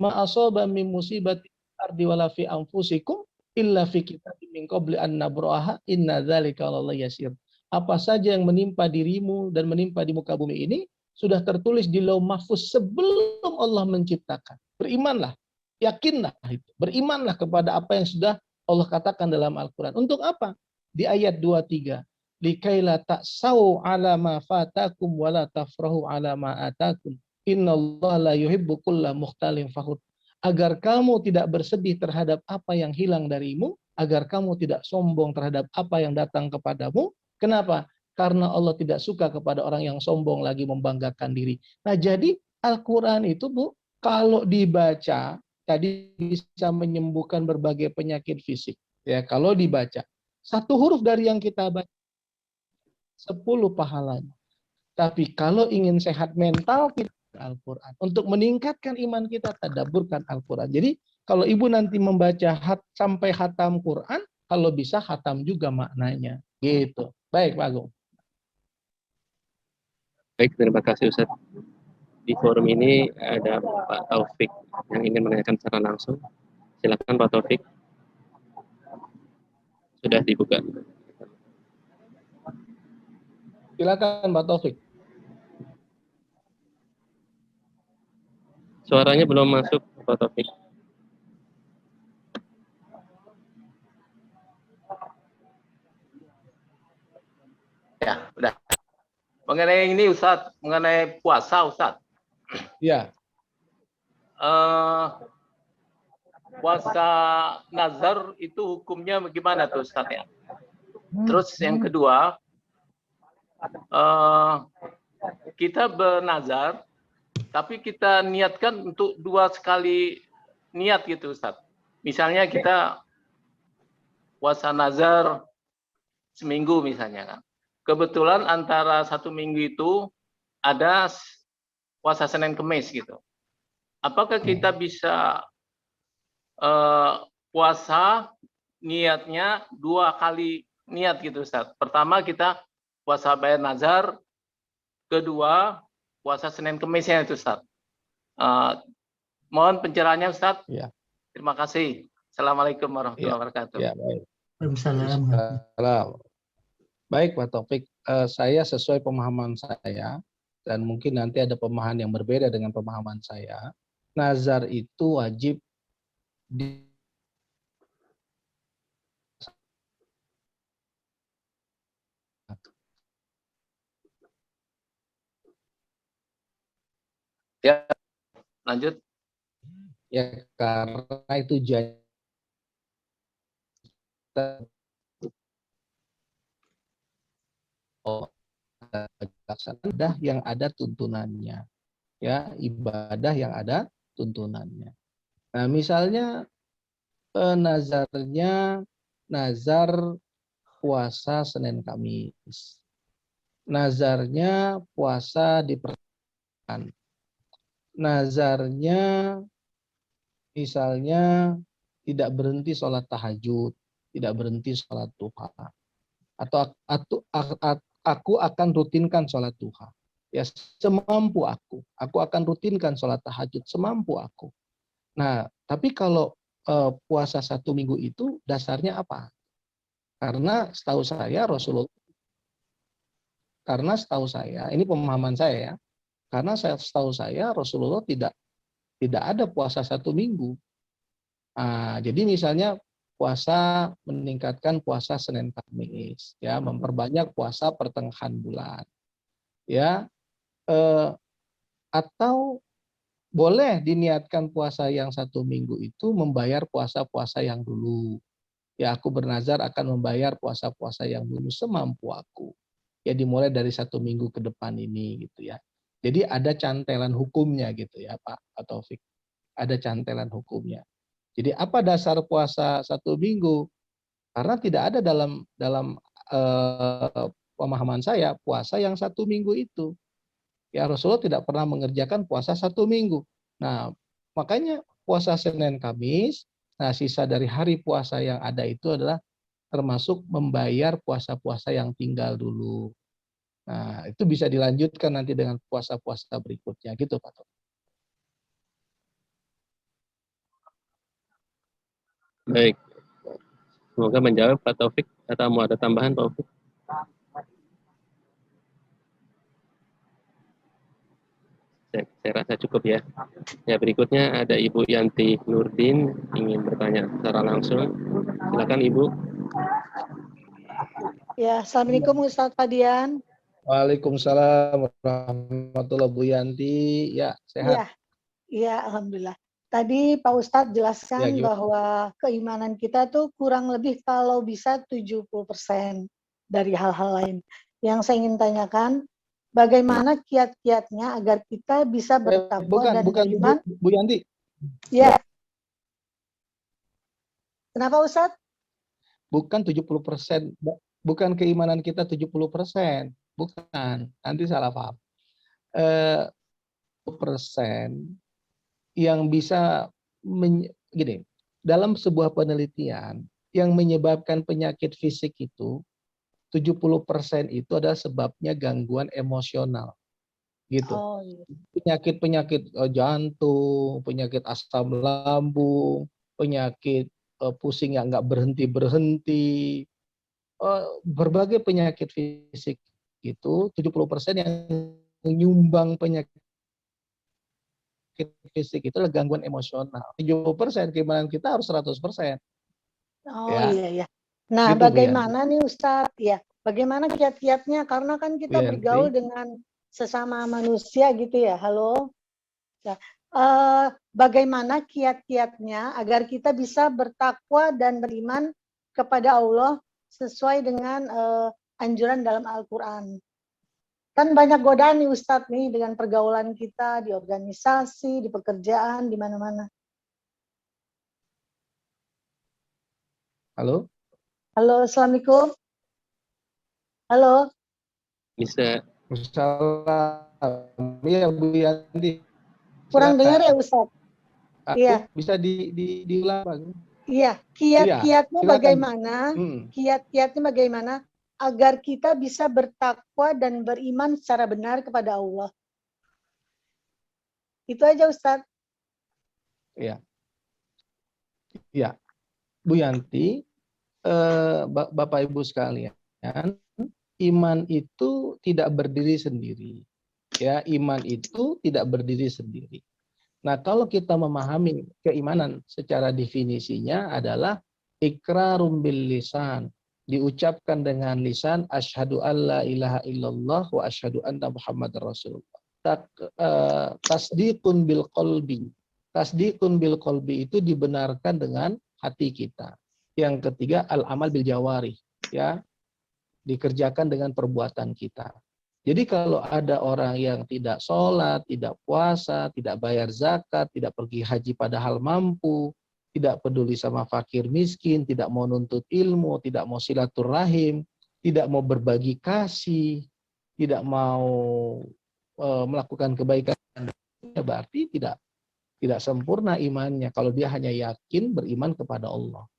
ma asaba min musibati ardi wala fi anfusikum illa fi kitabim min qabli an nabraha inna dzalika 'alallahi yasir. Apa saja yang menimpa dirimu dan menimpa di muka bumi ini sudah tertulis di Lauh Mahfuz sebelum Allah menciptakan. Berimanlah, yakinlah itu. Berimanlah kepada apa yang sudah Allah katakan dalam Al-Qur'an. Untuk apa? Di ayat 23, likaila ta'sau ala ma fatakum wala tafrahu ala ma atakum innallaha la yuhibbu kulla mukhtalin fakhur. Agar kamu tidak bersedih terhadap apa yang hilang darimu, agar kamu tidak sombong terhadap apa yang datang kepadamu. Kenapa? Karena Allah tidak suka kepada orang yang sombong lagi membanggakan diri. Nah, jadi Al-Qur'an itu, Bu, kalau dibaca tadi bisa menyembuhkan berbagai penyakit fisik. Ya, kalau dibaca satu huruf dari yang kita baca 10 pahalanya. Tapi kalau ingin sehat mental, kita Al-Quran. Untuk meningkatkan iman kita, tadaburkan Al-Quran. Jadi kalau ibu nanti membaca sampai khatam Quran, kalau bisa khatam juga maknanya. Gitu. Baik, Pak Agung. Baik, terima kasih Ustaz. Di forum ini ada Pak Taufik yang ingin menanyakan secara langsung. Silakan Pak Taufik. Sudah dibuka. Silakan Pak Taufik. Suaranya belum masuk Pak Taufik. Ya, udah. Mengenai ini Ustaz, mengenai puasa Ustaz. Ya. Puasa nazar itu hukumnya bagaimana tuh Ustaz ya? Terus yang kedua, kita bernazar, tapi kita niatkan untuk 2 kali niat gitu Ustaz. Misalnya kita puasa nazar seminggu misalnya kan. Kebetulan antara 1 minggu itu ada puasa Senin Kemis gitu. Apakah kita bisa puasa niatnya 2 kali niat gitu Ustaz? Pertama kita puasa bayar nazar, kedua puasa Senin Kemisnya itu Ustaz. Mohon pencerahannya Ustaz. Ya. Terima kasih. Assalamualaikum warahmatullahi wabarakatuh. Ya, baik. Waalaikumsalam. Salam. Baik Pak Taufik, saya sesuai pemahaman saya, dan mungkin nanti ada pemahaman yang berbeda dengan pemahaman saya. Nazar itu wajib di Ya, lanjut. ya karena itu ibadah yang ada tuntunannya, ya ibadah yang ada tuntunannya. Nah misalnya nazarnya nazar puasa Senin Kamis, nazarnya puasa di pertengahan, nazarnya misalnya tidak berhenti sholat tahajud, tidak berhenti sholat duha, atau aku akan rutinkan sholat duha, ya semampu aku akan rutinkan sholat tahajud semampu aku. Nah tapi kalau puasa 1 minggu itu dasarnya apa? Karena setahu saya ini pemahaman saya ya, karena setahu saya Rasulullah tidak ada puasa 1 minggu. Nah, jadi misalnya puasa meningkatkan puasa Senin Kamis, ya memperbanyak puasa pertengahan bulan, ya atau boleh diniatkan puasa yang 1 minggu itu membayar puasa-puasa yang dulu. Ya aku bernazar akan membayar puasa-puasa yang dulu semampu aku. Ya dimulai dari 1 minggu ke depan ini gitu ya. Jadi ada cantelan hukumnya gitu ya Pak Taufik. Ada cantelan hukumnya. Jadi apa dasar puasa 1 minggu? Karena tidak ada dalam pemahaman saya puasa yang 1 minggu itu. Ya Rasulullah tidak pernah mengerjakan puasa 1 minggu. Nah makanya puasa Senin Kamis, nah sisa dari hari puasa yang ada itu adalah termasuk membayar puasa-puasa yang tinggal dulu. Nah itu bisa dilanjutkan nanti dengan puasa-puasa berikutnya gitu Pak Taufik. Baik. Semoga menjawab Pak Taufik, atau mau ada tambahan Pak Taufik? Saya rasa cukup ya. Ya berikutnya ada Ibu Yanti Nurdin ingin bertanya secara langsung. Silakan Ibu. Ya, Assalamualaikum Ustadz Fadian. Waalaikumsalam warahmatullahi Bu Yanti. Ya, sehat. Iya, alhamdulillah. Tadi Pak Ustadz jelaskan Ya, bahwa keimanan kita tuh kurang lebih kalau bisa 70% dari hal-hal lain. Yang saya ingin tanyakan, bagaimana kiat-kiatnya agar kita bisa bertakwa dan beriman? Bu Yanti. Ya. Kenapa Ustadz? Bukan 70%, bukan keimanan kita 70%, bukan. Nanti salah paham. 10% yang bisa gini, dalam sebuah penelitian yang menyebabkan penyakit fisik itu 70% itu adalah sebabnya gangguan emosional. Gitu. Oh, iya. Penyakit-penyakit jantung, penyakit asam lambung, penyakit pusing yang nggak berhenti-berhenti, berbagai penyakit fisik itu 70% yang menyumbang penyakit fisik itu adalah gangguan emosional. 70% keimanan kita harus 100%. Oh Ya. iya. Nah, Gitu, bagaimana nih Ustadz? Ya, bagaimana kiat-kiatnya? Karena kan kita bergaul dengan sesama manusia gitu ya. Halo. Ya. Bagaimana kiat-kiatnya agar kita bisa bertakwa dan beriman kepada Allah sesuai dengan anjuran dalam Al-Quran. Kan banyak godaan nih Ustadz nih dengan pergaulan kita di organisasi, di pekerjaan, di mana-mana. Halo. Halo, Assalamualaikum. Halo, Bisa. Salam. Iya Bu Yanti. kurang dengar ya Silakan. Ustadz? Aku Iya, bisa diulang Pak? iya. Iya, Kiat-kiatnya silakan. bagaimana? Hmm. Kiat-kiatnya bagaimana agar kita bisa bertakwa dan beriman secara benar kepada Allah? Itu aja Ustadz. Iya. Iya. Bu Yanti, Bapak Ibu sekalian, iman itu tidak berdiri sendiri. Ya, iman itu tidak berdiri sendiri. Nah, kalau kita memahami keimanan secara definisinya adalah iqrarum bil lisan, diucapkan dengan lisan asyhadu alla ilaha illallah wa asyhadu anna muhammadar rasulullah. Tasdiqun bil qalbi. Tasdiqun bil qalbi itu dibenarkan dengan hati kita. Yang ketiga al amal bil jawari, ya, dikerjakan dengan perbuatan kita. Jadi kalau ada orang yang tidak sholat, tidak puasa, tidak bayar zakat, tidak pergi haji padahal mampu, tidak peduli sama fakir miskin, tidak mau nuntut ilmu, tidak mau silaturahim, tidak mau berbagi kasih, tidak mau melakukan kebaikan, berarti tidak sempurna imannya. Kalau dia hanya yakin beriman kepada Allah,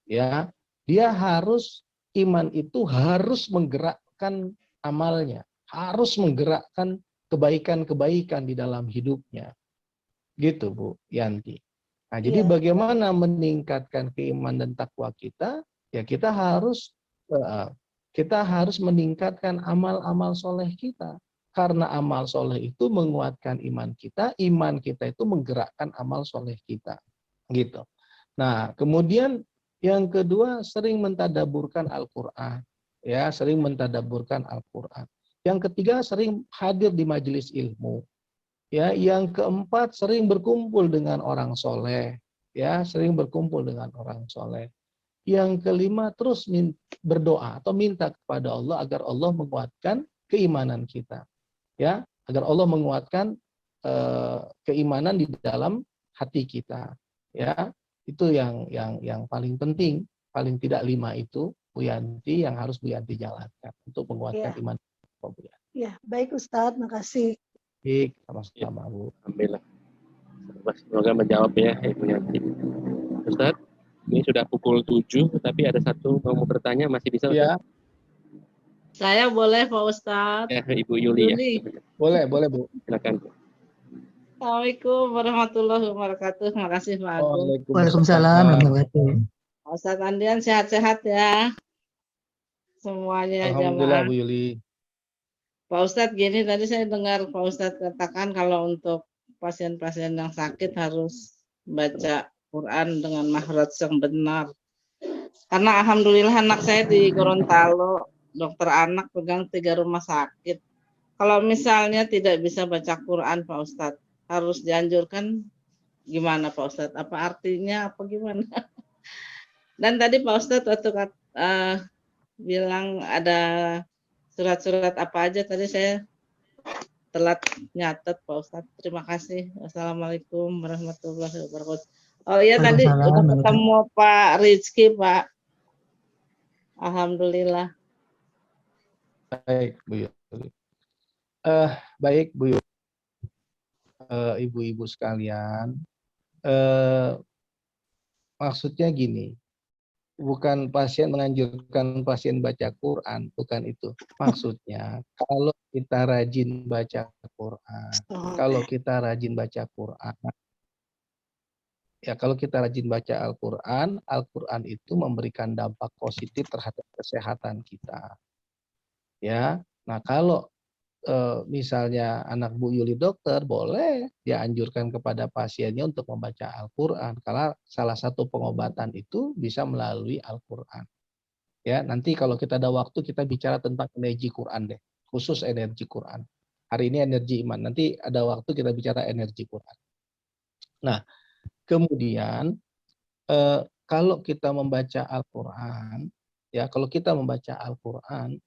ya, dia harus, iman itu harus menggerakkan amalnya, harus menggerakkan kebaikan-kebaikan di dalam hidupnya. Gitu Bu Yanti. Nah, jadi Iya. bagaimana meningkatkan keimanan dan takwa kita? Ya kita harus meningkatkan amal-amal soleh kita. Karena amal soleh itu menguatkan iman kita itu menggerakkan amal soleh kita. Gitu. Nah, kemudian yang kedua, sering mentadaburkan Al-Quran. Ya, sering mentadaburkan Al-Quran. Yang ketiga, sering hadir di majelis ilmu. Ya, yang keempat, sering berkumpul dengan orang soleh. Ya, sering berkumpul dengan orang soleh. Yang kelima, terus berdoa atau minta kepada Allah agar Allah menguatkan keimanan kita. Ya, agar Allah menguatkan keimanan di dalam hati kita. Ya, itu yang paling penting, paling tidak 5 itu Bu Yanti yang harus Bu Yanti jalankan untuk menguatkan Iya. iman Bu Yanti. Ya, baik Ustadz, makasih. Baik, sama-sama Bu. Alhamdulillah. Semoga menjawab ya Ibu Yanti. Ustaz, ini sudah pukul 7, tapi ada satu mau bertanya, masih bisa Ustaz? Ya, Saya boleh Pak Ustadz. Ibu Yuli ya. boleh Bu. Silakan. Assalamualaikum warahmatullahi wabarakatuh. Terima kasih Pak Agung. Waalaikumsalam warahmatullahi wabarakatuh. Pak Ustadz Andian sehat-sehat ya. Semuanya Alhamdulillah jamaah. Bu Yuli. Pak Ustadz gini, tadi saya dengar Pak Ustadz katakan kalau untuk pasien-pasien yang sakit harus baca Quran dengan makhraj yang benar. Karena alhamdulillah anak saya di Gorontalo, dokter anak pegang 3 rumah sakit. Kalau misalnya tidak bisa baca Quran Pak Ustadz, harus dianjurkan gimana Pak Ustadz? Apa artinya apa gimana? Dan tadi Pak Ustadz waktu bilang ada surat-surat apa aja, tadi saya telat nyatet Pak Ustadz. Terima kasih. Wassalamualaikum warahmatullahi wabarakatuh. Oh iya, tadi udah ketemu Pak Rizky Pak. Alhamdulillah. Baik Bu Yuli. Baik Bu Yuli. Ibu-ibu sekalian, maksudnya gini, bukan pasien menganjurkan pasien baca Quran, bukan itu. Maksudnya kalau kita rajin baca Quran, kalau kita rajin baca Quran, ya kalau kita rajin baca Al-Quran, Al-Quran itu memberikan dampak positif terhadap kesehatan kita. Ya, nah kalau misalnya anak Bu Yuli dokter, boleh dia anjurkan kepada pasiennya untuk membaca Al-Quran. Karena salah satu pengobatan itu bisa melalui Al-Quran. Ya, nanti kalau kita ada waktu kita bicara tentang energi Quran deh, khusus energi Quran. Hari ini energi iman, nanti ada waktu kita bicara energi Quran. Nah, kemudian kalau kita membaca Al-Quran, ya kalau kita membaca Al-Quran,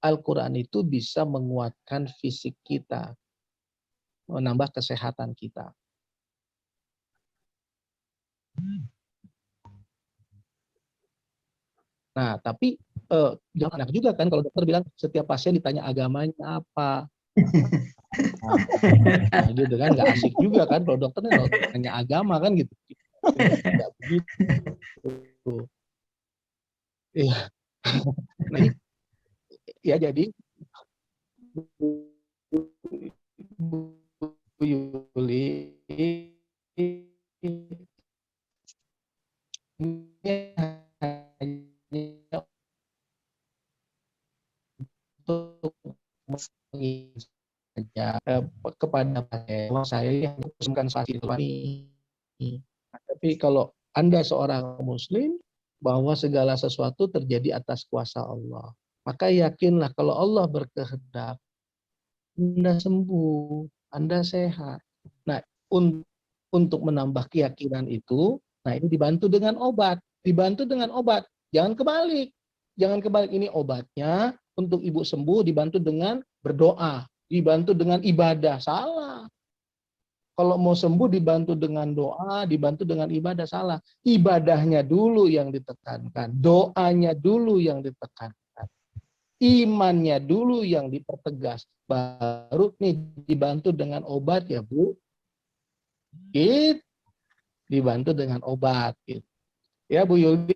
Al-Quran itu bisa menguatkan fisik kita, menambah kesehatan kita. Nah, tapi jangan enak juga kan kalau dokter bilang setiap pasien ditanya agamanya apa. Nah, gitu kan nggak asik juga kan kalau dokternya tanya agama kan gitu. Nggak begitu. Iya. Nah, ya jadi Bu Yuli ini hanya untuk saja kepada pasien saya yang memutuskan saat itu ini. Tapi kalau Anda seorang Muslim, bahwa segala sesuatu terjadi atas kuasa Allah, maka yakinlah kalau Allah berkehendak, Anda sembuh, Anda sehat. Nah, untuk menambah keyakinan itu, nah ini dibantu dengan obat. Dibantu dengan obat. Jangan kebalik. Jangan kebalik, ini obatnya untuk ibu sembuh dibantu dengan berdoa, dibantu dengan ibadah. Salah. Kalau mau sembuh dibantu dengan doa, dibantu dengan ibadah, salah. Ibadahnya dulu yang ditekankan, doanya dulu yang ditekankan, imannya dulu yang dipertegas. Baru nih dibantu dengan obat ya Bu. Dibantu dengan obat gitu. Ya Bu Yuli.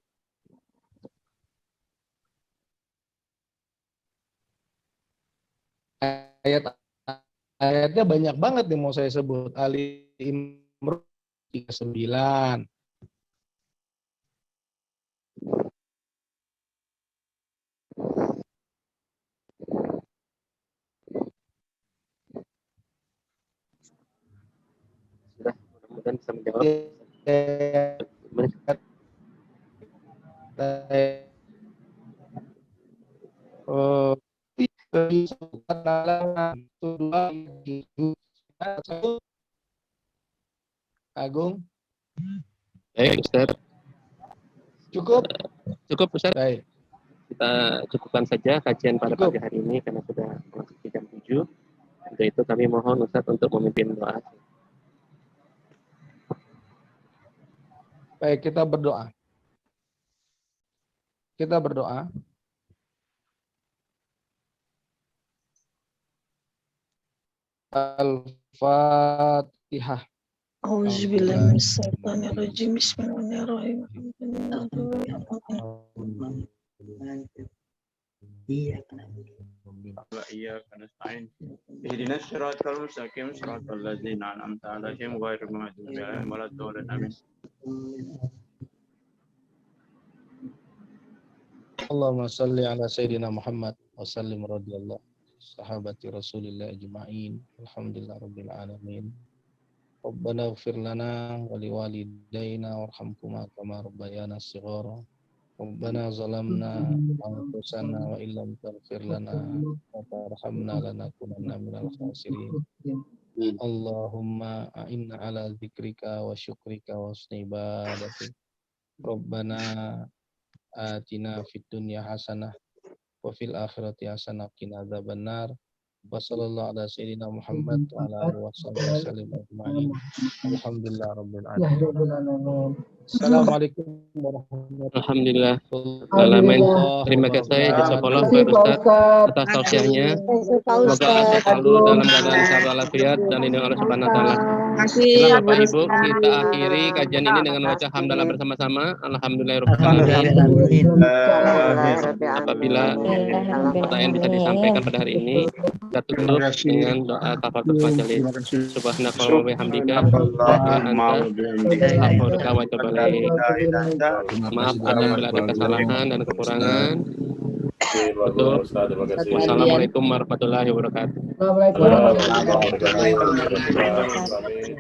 Ayatnya banyak banget nih mau saya sebut. Ali Imran 39. Sudah, mudah-mudahan bisa menjawab. Agung. Baik, Ustaz. Cukup? Cukup, Ustaz. Baik. Kita cukupkan saja kajian pada pagi hari ini karena sudah memasuki jam 7. Untuk itu kami mohon Ustaz untuk memimpin doa. Baik, kita berdoa. Kita berdoa. Al-Fatihah. Auzubillahiminasyaitonirrajim. Bismillahirrahmanirrahim. وإياك نستعين اهدنا الصراط المستقيم صراط الذين أنعمت عليهم غير المغضوب عليهم ولا الضالين آمين. Allahumma salli ala Sayyidina Muhammad wa sallim radhiyallahu sahabati Rasulillah ajma'in. Alhamdulillah rabbil alamin. Rabbana ighfir lana wa liwalidayna warhamhuma kama rabbayana shighara. Rabbana zalamna anfusana wa illam taghfir lana wa tarhamna lanakunanna minal khasirin. Allahumma a'inna ala dzikrika wa syukrika wa husni ibadatik. Rabbana atina fid dunya hasanah wa fil akhirati hasanah wa qina adzabannar. Wa sallallahu ala sayyidina Muhammad wa ala alihi wasallam ajma'in. Alhamdulillah rabbil alamin. Assalamualaikum warahmatullahi wabarakatuh. Alhamdulillah. Alamin. Terima kasih jazakallah khair Ustaz atas tausiahnya. Semoga Anda selalu dalam keadaan sehat walafiat dan lindungi Allah Subhanahu wa taala. Bapak Ibu, kita akhiri kajian ini dengan membaca hamdalah bersama-sama. Alhamdulillahirabbil alamin. Apabila pertanyaan bisa disampaikan pada hari ini, kita tutup dengan doa kafaratul majelis. Subhanakallahumma wa bihamdika, astaghfiruka wa atubu ilaik. Maaf apabila ada kesalahan dan kekurangan. Tutup. Wassalamualaikum warahmatullahi wabarakatuh. Waalaikumsalam warahmatullahi wabarakatuh.